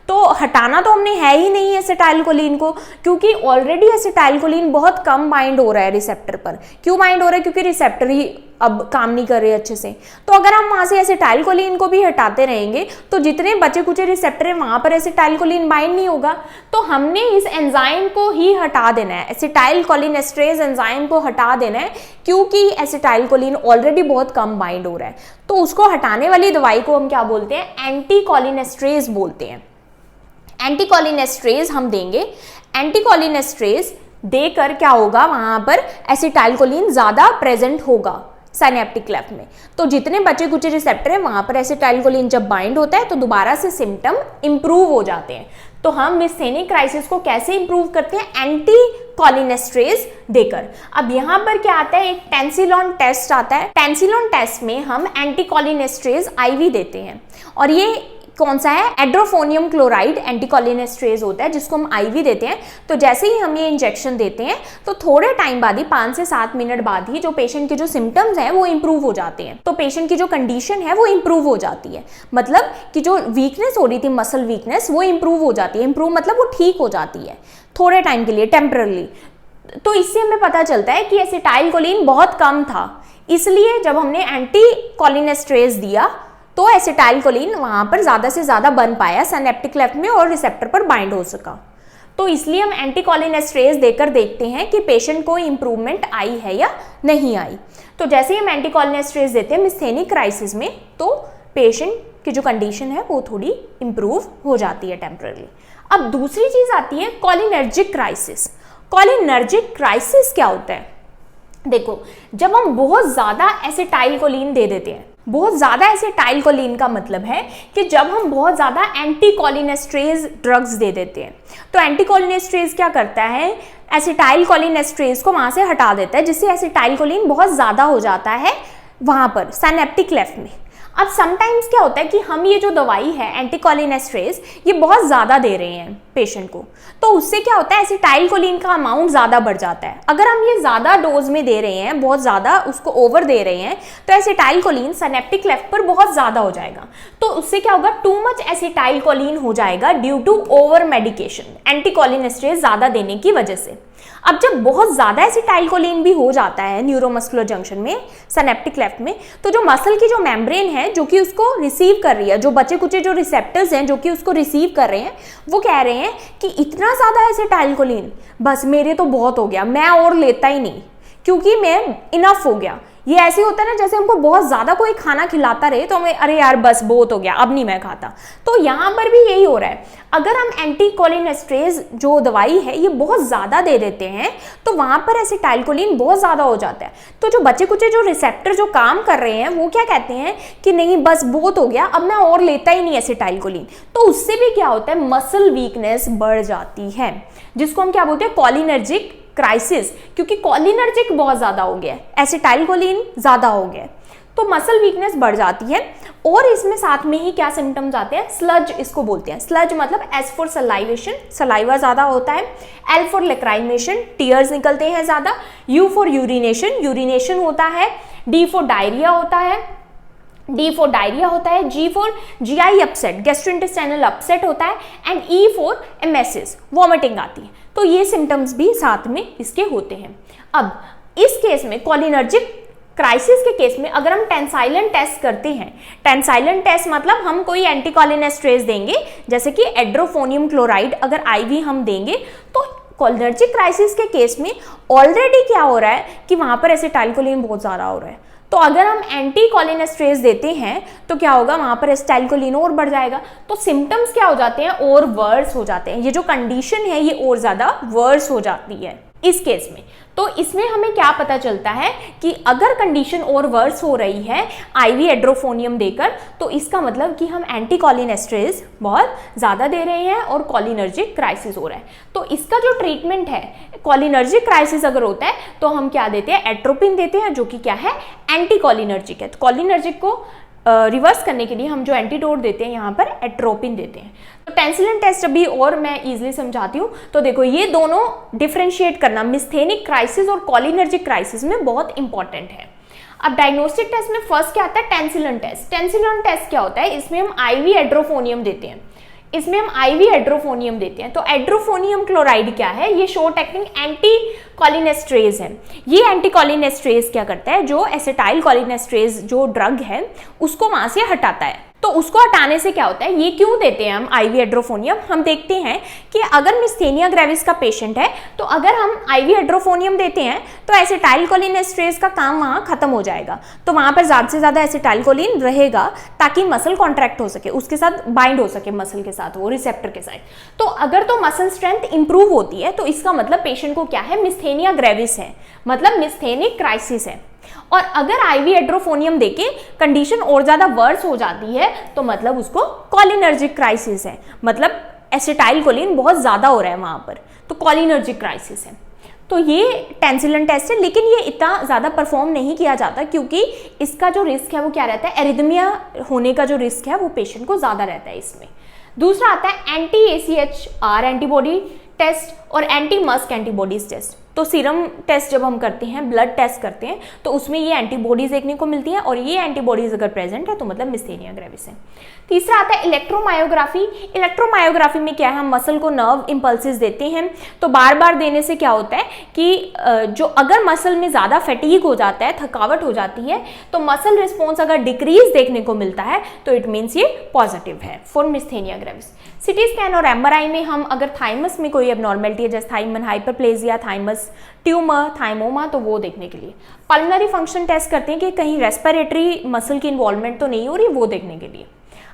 A: तो हटाना तो हमने है ही नहीं एसिटाइलकोलिन को, क्योंकि ऑलरेडी एसिटाइलकोलिन बहुत कम बाइंड हो रहा है रिसेप्टर पर। क्यों बाइंड हो रहा है, क्योंकि रिसेप्टर ही अब काम नहीं कर रहे अच्छे से। तो अगर हम वहां से एसिटाइलकोलिन को भी हटाते रहेंगे तो जितने बचे कुचे रिसेप्टर है वहां पर एसिटाइलकोलिन बाइंड नहीं होगा। तो हमने इस एंजाइम को ही हटा देना है, एसिटाइलकोलिनेस्ट्रेज एंजाइम को हटा देना है, क्योंकि एसिटाइलकोलिन ऑलरेडी बहुत कम बाइंड हो रहा है। तो उसको हटाने वाली दवाई को हम क्या बोलते हैं, एंटीकोलिनेस्ट्रेज बोलते हैं। एंटीकोलिनेस्ट्रेज हम देंगे, एंटीकोलिनेस्ट्रेज देकर क्या होगा, वहां पर एसिटाइलकोलिन ज्यादा प्रेजेंट होगा साइनेप्टिक क्लेफ्ट में। तो जितने बचे कुचे रिसेप्टर हैं वहां पर एसिटाइलकोलिन जब बाइंड होता है तो दोबारा से सिम्टम इंप्रूव हो जाते हैं। तो हम मिस्थेनिक क्राइसिस को कैसे इंप्रूव करते हैं, एंटीकोलिनेस्ट्रेज देकर। अब यहाँ पर क्या आता है, एक टेंसिलॉन टेस्ट आता है। टेंसिलॉन टेस्ट में हम एंटीकोलिनेस्ट्रेज आईवी देते हैं, और ये कौन सा है, एड्रोफोनियम क्लोराइड एंटीकोलिनेस्ट्रेज होता है जिसको हम आईवी देते हैं। तो जैसे ही हम ये इंजेक्शन देते हैं तो थोड़े टाइम बाद ही, 5 से 7 मिनट बाद ही, जो पेशेंट के जो सिम्टम्स हैं वो इंप्रूव हो जाते हैं। तो पेशेंट की जो कंडीशन है वो इंप्रूव हो जाती है, मतलब कि जो वीकनेस हो रही थी, मसल वीकनेस, वो इंप्रूव हो जाती है। इंप्रूव मतलब वो ठीक हो जाती है थोड़े टाइम के लिए, टेम्पररी। तो इससे हमें पता चलता है कि एसिटाइलकोलिन बहुत कम था, इसलिए जब हमने एंटीकोलिनेस्ट्रेज दिया तो एसिटाइलकोलिन वहां पर ज्यादा से ज्यादा बन पाया सिनेप्टिक क्लेफ्ट में और रिसेप्टर पर बाइंड हो सका। तो इसलिए हम एंटीकोलिनेस्ट्रेज देकर देखते हैं कि पेशेंट को इंप्रूवमेंट आई है या नहीं आई। तो जैसे ही हम एंटीकोलिनेस्ट्रेज देते हैं मिस्थेनिक क्राइसिस में, तो पेशेंट की जो कंडीशन है वो थोड़ी इंप्रूव हो जाती है टेम्पररी। अब दूसरी चीज आती है कोलिनर्जिक क्राइसिस। कोलिनर्जिक क्राइसिस क्या होता है, देखो, जब हम बहुत ज्यादा एसिटाइलकोलिन दे देते हैं, बहुत ज्यादा एसिटाइलकोलिन का मतलब है कि जब हम बहुत ज्यादा एंटीकोलिनेस्ट्रेज ड्रग्स दे देते हैं, तो एंटीकोलिनेस्ट्रेज क्या करता है, एसिटाइलकोलिनेस्ट्रेज को वहां से हटा देता है, जिससे एसिटाइलकोलिन बहुत ज्यादा हो जाता है वहां पर सिनेप्टिक क्लेफ्ट में। अब समटाइम्स क्या होता है कि हम ये जो दवाई है एंटीकोलिनेस्ट्रेज ये बहुत ज़्यादा दे रहे हैं पेशेंट को, तो उससे क्या होता है, एसिटाइलकोलिन का अमाउंट ज़्यादा बढ़ जाता है। अगर हम ये ज़्यादा डोज में दे रहे हैं, बहुत ज़्यादा उसको ओवर दे रहे हैं, तो एसिटाइलकोलिन सिनेप्टिक क्लेफ्ट पर बहुत ज़्यादा हो जाएगा। तो उससे क्या होगा, टू मच एसिटाइलकोलिन हो जाएगा ड्यू टू ओवर मेडिकेशन, एंटीकोलिनेस्ट्रेज ज़्यादा देने की वजह से। अब जब बहुत ज्यादा एसिटाइलकोलिन भी हो जाता है न्यूरोमस्कुलर जंक्शन में, सिनेप्टिक क्लेफ्ट में, तो जो मसल की जो मेम्ब्रेन है जो कि उसको रिसीव कर रही है, जो बचे कुचे जो रिसेप्टर्स हैं जो कि उसको रिसीव कर रहे हैं, वो कह रहे हैं कि इतना ज्यादा एसिटाइलकोलिन बस मेरे तो बहुत हो गया, मैं और लेता ही नहीं, क्योंकि मैं इनफ हो गया। ये ऐसे होता है ना जैसे हमको बहुत ज्यादा कोई खाना खिलाता रहे तो हमें अरे यार बस बहुत हो गया, अब नहीं मैं खाता। तो यहाँ पर भी यही हो रहा है, अगर हम एंटीकोलिनेस्ट्रेज जो दवाई है ये बहुत ज्यादा दे देते हैं तो वहां पर एसिटाइलकोलिन बहुत ज्यादा हो जाता है। तो जो बच्चे कुचे जो रिसेप्टर जो काम कर रहे हैं वो क्या कहते हैं कि नहीं बस बहुत हो गया, अब मैं और लेता ही नहीं एसिटाइलकोलिन। तो उससे भी क्या होता है, मसल वीकनेस बढ़ जाती है, जिसको हम क्या बोलते हैं, कोलिनर्जिक क्राइसिस, क्योंकि कोलिनर्जिक बहुत ज्यादा हो गया, एसिटाइलकोलिन ज्यादा हो गया, तो मसल वीकनेस बढ़ जाती है। और इसमें साथ में ही क्या सिम्टम्स आते हैं, स्लज इसको बोलते हैं। स्लज मतलब एस फॉर सलाइवेशन, सलाइवा ज्यादा होता है, एल फॉर लेक्राइमेशन, टीयर्स निकलते हैं ज्यादा, यू फॉर यूरिनेशन, यूरिनेशन होता है, डी फॉर डायरिया होता है, डी फॉर डायरिया होता है, G for GI upset, gastrointestinal upset होता है, and E for emesis, vomiting आती है। तो ये सिम्टम्स भी साथ में इसके होते हैं। अब इस केस में कोलिनर्जिक क्राइसिस के केस में अगर हम टेंसाइलन टेस्ट करते हैं, टेंसाइलन टेस्ट मतलब हम कोई एंटीकोलिनेस्ट्रेज देंगे जैसे कि एड्रोफोनियम क्लोराइड, अगर आईवी हम देंगे तो कोलिनर्जिक क्राइसिस के केस में ऑलरेडी क्या हो रहा है कि वहां पर एसिटाइलकोलिन बहुत ज़्यादा हो रहा है, तो अगर हम एंटी कोलिनेस्ट्रेज देते हैं तो क्या होगा, वहां पर एसिटाइलकोलिन और बढ़ जाएगा, तो सिम्टम्स क्या हो जाते हैं, और वर्स हो जाते हैं। ये जो कंडीशन है ये और ज़्यादा वर्स हो जाती है इस केस में। तो इसमें हमें क्या पता चलता है कि अगर कंडीशन और वर्स हो रही है आईवी एड्रोफोनियम देकर, तो इसका मतलब कि हम एंटी कोलिनेस्ट्रेज बहुत ज़्यादा दे रहे हैं और कोलिनर्जिक क्राइसिस हो रहा है। तो इसका जो ट्रीटमेंट है, कोलिनर्जिक क्राइसिस अगर होता है तो हम क्या देते हैं, एट्रोपिन देते हैं, जो कि क्या है, एंटी कोलिनर्जिक है। तो कोलिनर्जिक को रिवर्स करने के लिए हम जो एंटीडोट देते हैं यहाँ पर एट्रोपिन देते हैं। तो टेंसिलिन टेस्ट अभी और मैं इजीली समझाती हूँ। तो देखो ये दोनों डिफरेंशिएट करना मिस्थेनिक क्राइसिस और कोलिनर्जिक क्राइसिस में बहुत इंपॉर्टेंट है। अब डायग्नोस्टिक टेस्ट में फर्स्ट क्या आता है, टेंसिलिन टेस्ट। टेंसिलिन टेस्ट क्या होता है, इसमें हम आईवी एड्रोफोनियम देते हैं, इसमें हम आईवी एड्रोफोनियम देते हैं। तो एड्रोफोनियम क्लोराइड क्या है, ये शॉर्ट एक्टिंग एंटी कोलिनेस्ट्रेज है। ये एंटी कोलिनेस्ट्रेज क्या करता है, जो एसिटाइल कोलिनेस्ट्रेज जो ड्रग है उसको वहां से हटाता है। तो उसको हटाने से क्या होता है, ये क्यों देते हैं हम आईवी एड्रोफोनियम, हम देखते हैं कि अगर मिस्थेनिया ग्रेविस का पेशेंट है तो अगर हम आईवी एड्रोफोनियम देते हैं तो एसिटाइल कोलिनेस्ट्रेज का काम वहां खत्म हो जाएगा। तो वहां पर ज्यादा से ज्यादा एसिटाइल कोलिन रहेगा ताकि मसल कॉन्ट्रैक्ट हो सके, उसके साथ बाइंड हो सके मसल के साथ, वो रिसेप्टर के साथ। तो अगर तो मसल स्ट्रेंथ इंप्रूव होती है तो इसका मतलब पेशेंट को क्या है, मिस्थेनिया ग्रेविस है, मतलब मिस्थेनिक क्राइसिस है। और अगर आईवी एड्रोफोनियम देके कंडीशन और ज्यादा वर्स हो जाती है तो मतलब उसको कोलिनर्जिक क्राइसिस है, मतलब एसिटाइलकोलिन बहुत ज्यादा हो रहा है वहां पर, तो कोलिनर्जिक क्राइसिस है। तो ये टेंसिलिन टेस्ट है, लेकिन ये इतना ज्यादा परफॉर्म नहीं किया जाता क्योंकि इसका जो रिस्क है वो क्या रहता है, एरिथमिया होने का जो रिस्क है वो पेशेंट को ज्यादा रहता है इसमें। दूसरा आता है एंटी AChR एंटीबॉडी टेस्ट और एंटी मस्क एंटीबॉडीज टेस्ट। तो सीरम टेस्ट जब हम करते हैं, ब्लड टेस्ट करते हैं, तो उसमें ये एंटीबॉडीज देखने को मिलती है और ये एंटीबॉडीज अगर प्रेजेंट है तो मतलब मिस्थेनिया ग्रेविस है। तीसरा आता है इलेक्ट्रोमायोग्राफी। इलेक्ट्रोमायोग्राफी में क्या है, हम मसल को नर्व इंपल्सेस देते हैं। तो बार बार देने से क्या होता है कि जो अगर मसल में ज़्यादा फैटीग हो जाता है, थकावट हो जाती है, तो मसल रिस्पॉन्स अगर डिक्रीज देखने को मिलता है तो इट मीन्स ये पॉजिटिव है फॉर मिस्थेनिया ग्रेविस। सिटी स्कैन और MRI में हम अगर थाइमस में कोई एबनॉर्मेलिटी है, जैसे थाइमन हाइपरप्लेजिया, थाइमस ट्यूमर, थाइमोमा, तो वो देखने के लिए। पल्मोनरी फंक्शन टेस्ट करते हैं कि कहीं रेस्पिरेटरी मसल की इन्वॉल्वमेंट तो नहीं हो रही, वो देखने के लिए।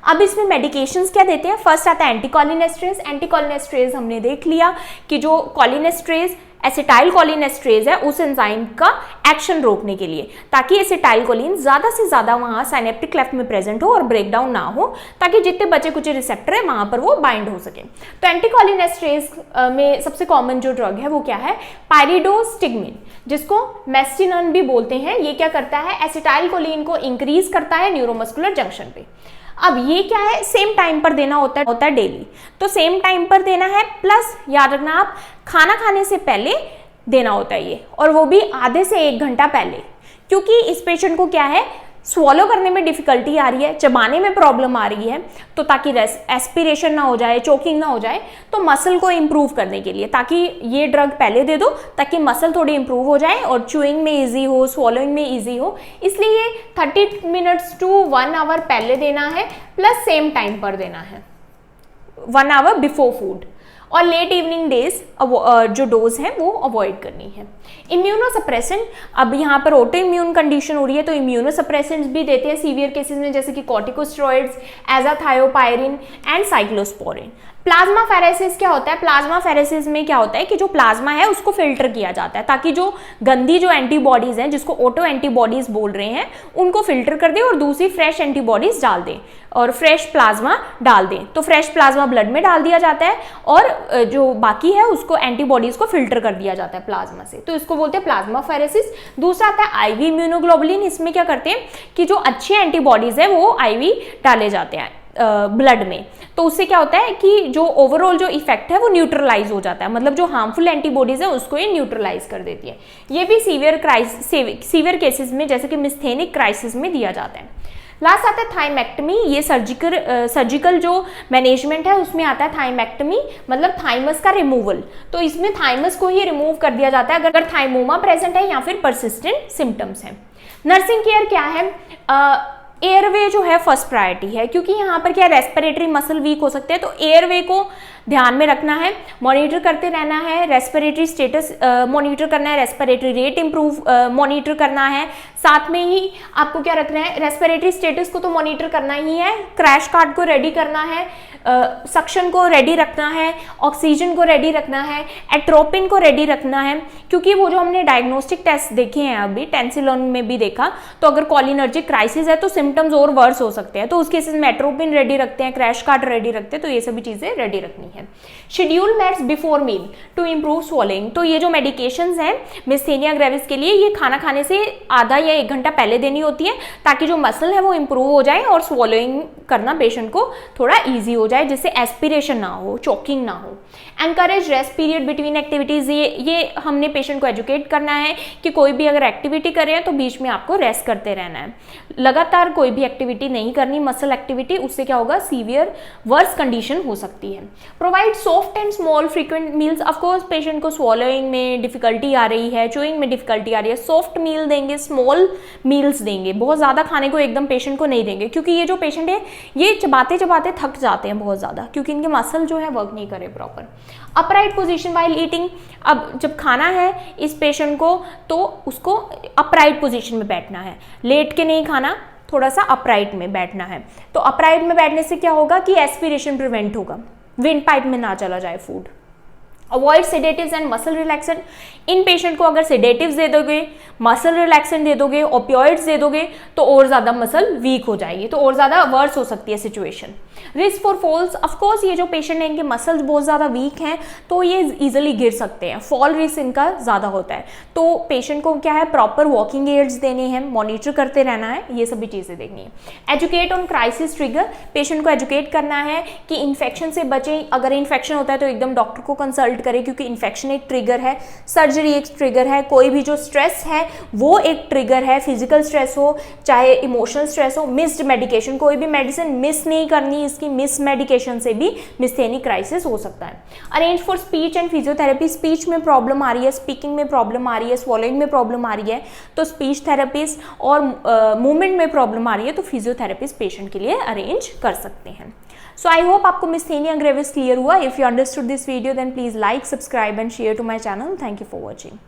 A: अब इसमें मेडिकेशंस क्या देते हैं, फर्स्ट आता है एंटीकोलिनेस्ट्रेज। एंटीकोलिनेस्ट्रेज हमने देख लिया कि जो कोलिनेस्ट्रेज एसिटाइल कोलिनेस्ट्रेज है उस एंजाइम का एक्शन रोकने के लिए, ताकि एसिटाइलकोलिन ज़्यादा से ज़्यादा वहाँ साइनेप्टिक क्लेफ्ट में प्रेजेंट हो और ब्रेकडाउन ना हो, ताकि जितने बचे कुछ रिसेप्टर है वहाँ पर वो बाइंड हो सके। तो एंटीकोलिनेस्ट्रेज में सबसे कॉमन जो ड्रग है वो क्या है, पायरिडोस्टिग्मिन, जिसको मेस्टिनन भी बोलते हैं। ये क्या करता है, एसिटाइलकोलिन को इंक्रीज करता है न्यूरोमस्कुलर जंक्शन पे। अब ये क्या है, सेम टाइम पर देना होता है डेली, तो सेम टाइम पर देना है, प्लस याद रखना आप खाना खाने से पहले देना होता है ये, और वो भी आधे से 1 घंटा पहले, क्योंकि इस पेशेंट को क्या है, स्वॉलो करने में डिफिकल्टी आ रही है, चबाने में प्रॉब्लम आ रही है, तो ताकि एस्पिरेशन ना हो जाए, चोकिंग ना हो जाए, तो मसल को इम्प्रूव करने के लिए ताकि ये ड्रग पहले दे दो ताकि मसल थोड़ी इम्प्रूव हो जाए और च्यूइंग में इजी हो, स्वॉलोइंग में इजी हो, इसलिए 30 मिनट्स टू 1 आवर पहले देना है, प्लस सेम टाइम पर देना है, 1 आवर बिफोर फूड। और लेट इवनिंग डेज जो डोज है वो अवॉइड करनी है। इम्यूनोसप्रेसेंट, अब यहाँ पर ऑटो इम्यून कंडीशन हो रही है तो इम्यूनोसप्रेसेंट्स भी देते हैं सीवियर केसेस में, जैसे कि corticosteroids, azathioprine and cyclosporine. Plasmapheresis क्या होता है, प्लाज्मा फेरेसिस में क्या होता है कि जो प्लाज्मा है उसको फिल्टर किया जाता है ताकि जो गंदी जो एंटीबॉडीज हैं, जिसको ऑटो एंटीबॉडीज बोल रहे हैं, उनको फिल्टर कर दे और दूसरी फ्रेश एंटीबॉडीज डाल दें और फ्रेश प्लाज्मा डाल दें। तो फ्रेश प्लाज्मा ब्लड में डाल दिया जाता है और जो बाकी है उसको एंटीबॉडीज को फिल्टर कर दिया जाता है प्लाज्मा से, तो इसको बोलते हैं प्लाज्मा फेरेसिस। दूसरा आता है आईवी इम्यूनोग्लोबुलिन। इसमें क्या करते हैं कि जो अच्छे एंटीबॉडीज है वो आईवी डाले जाते हैं ब्लड में, तो उससे क्या होता है कि जो ओवरऑल जो इफेक्ट है वो न्यूट्रलाइज हो जाता है, मतलब जो हार्मफुल एंटीबॉडीज है उसको ये न्यूट्रलाइज कर देती है। ये भी सीवियर केसेस में, जैसे कि मिस्थेनिक क्राइसिस में दिया जाता है। लास्ट आता है थाइमेक्टमी। ये सर्जिकल जो मैनेजमेंट है उसमें आता है थाइमेक्टमी, मतलब थाइमस का रिमूवल। तो इसमें थाइमस को ही रिमूव कर दिया जाता है अगर थाइमोमा प्रेजेंट है या फिर परसिस्टेंट सिम्टम्स हैं। नर्सिंग केयर क्या है, एयरवे जो है फर्स्ट प्रायोरिटी है, क्योंकि यहाँ पर क्या रेस्पिरेटरी मसल वीक हो सकते हैं, तो एयरवे को ध्यान में रखना है, मॉनिटर करते रहना है, रेस्पिरेटरी स्टेटस मॉनिटर करना है, रेस्पिरेटरी रेट इंप्रूव मॉनिटर करना है। साथ में ही आपको क्या रखना है, रेस्पिरेटरी स्टेटस को तो मॉनिटर करना ही है, क्रैश कार्ड को रेडी करना है, सक्शन को रेडी रखना है, ऑक्सीजन को रेडी रखना है, एट्रोपिन को रेडी रखना है, क्योंकि वो जो हमने डायग्नोस्टिक टेस्ट देखे हैं अभी टेंसिलॉन में भी देखा, तो अगर कॉलिनर्जिक क्राइसिस है तो सिम्टम्स और वर्स हो सकते हैं, तो उस केसेस में एट्रोपिन रेडी रखते हैं, क्रैश कार्ड रेडी रखते हैं, तो ये सभी चीजें रेडी रखनी है। Schedule meds before meal to improve swallowing, तो ये जो मेडिकेशंस हैं मिस्थेनिया ग्रेविस के लिए, ये खाना खाने से आधा या 1 घंटा पहले देनी होती है, ताकि जो मसल है वो इंप्रूव हो जाए और स्वॉलोइंग करना पेशेंट को थोड़ा ईजी हो जाए, जिससे एस्पिरेशन ना हो, चोकिंग ना हो। Encourage rest period between activities, ये हमने पेशेंट को एजुकेट करना है कि कोई भी अगर एक्टिविटी कर रहे हैं तो बीच में आपको रेस्ट करते रहना है, लगातार कोई भी एक्टिविटी नहीं करनी, मसल एक्टिविटी, उससे क्या होगा, सीवियर वर्स कंडीशन हो सकती है। Provide soft and small frequent meals, of course patient को स्वॉलोइंग में डिफिकल्टी आ रही है, चोइंग में डिफिकल्टी आ रही है, सॉफ्ट मील देंगे, स्मॉल मील्स देंगे, बहुत ज़्यादा खाने को एकदम पेशेंट को नहीं देंगे, क्योंकि ये जो पेशेंट है ये चबाते चबाते थक जाते हैं बहुत ज़्यादा, क्योंकि इनके मसल जो है वर्क नहीं करे proper. Upright position while eating, अब जब खाना है इस पेशेंट को तो उसको अपराइट पोजीशन में बैठना है, लेट के नहीं खाना, थोड़ा सा अपराइट में बैठना है। तो अपराइट में बैठने से क्या होगा कि एस्पिरेशन प्रिवेंट होगा, विंड पाइप में ना चला जाए food. Avoid sedatives and muscle relaxant, in patient को अगर सेडेटिव्स दे दोगे, मसल रिलैक्सेंट दे दोगे, ओपियोइड्स दे दोगे तो और ज़्यादा मसल वीक हो जाएगी, तो और ज़्यादा वर्स हो सकती है situation. Risk for falls, of course ये जो पेशेंट है इनके मसल्स बहुत ज़्यादा वीक हैं तो ये इजीली गिर सकते हैं, फॉल रिस्क इनका ज़्यादा होता है, तो पेशेंट को क्या है प्रॉपर वॉकिंग एड्स देने हैं, मॉनिटर करते रहना है, ये सभी चीज़ें देखनी है। Educate on crisis trigger, patient को एजुकेट करना है कि इन्फेक्शन से बचें, अगर इन्फेक्शन होता है तो एकदम डॉक्टर को कंसल्ट करें, क्योंकि इन्फेक्शन एक ट्रिगर है, सर्जरी एक ट्रिगर है, कोई भी जो स्ट्रेस है वो एक ट्रिगर है, फिजिकल स्ट्रेस हो चाहे इमोशनल स्ट्रेस हो, मिस्ड मेडिकेशन, कोई भी मेडिसिन मिस नहीं करनी, इसकी मिस मेडिकेशन से भी मिस्थेनिक क्राइसिस हो सकता है। Arrange for speech and physiotherapy, speech में प्रॉब्लम आ रही है, स्पीकिंग में प्रॉब्लम आ रही है, स्वॉलोइंग में प्रॉब्लम आ रही है, तो स्पीच थेरेपिस्ट, और मूवमेंट में प्रॉब्लम आ रही है तो फिजियोथेरेपिस्ट पेशेंट के लिए अरेंज कर सकते हैं। So I hope आपको मिस्थेनिया ग्रेविस क्लियर हुआ. If you understood this video then please like, subscribe and share to my channel. Thank you for watching.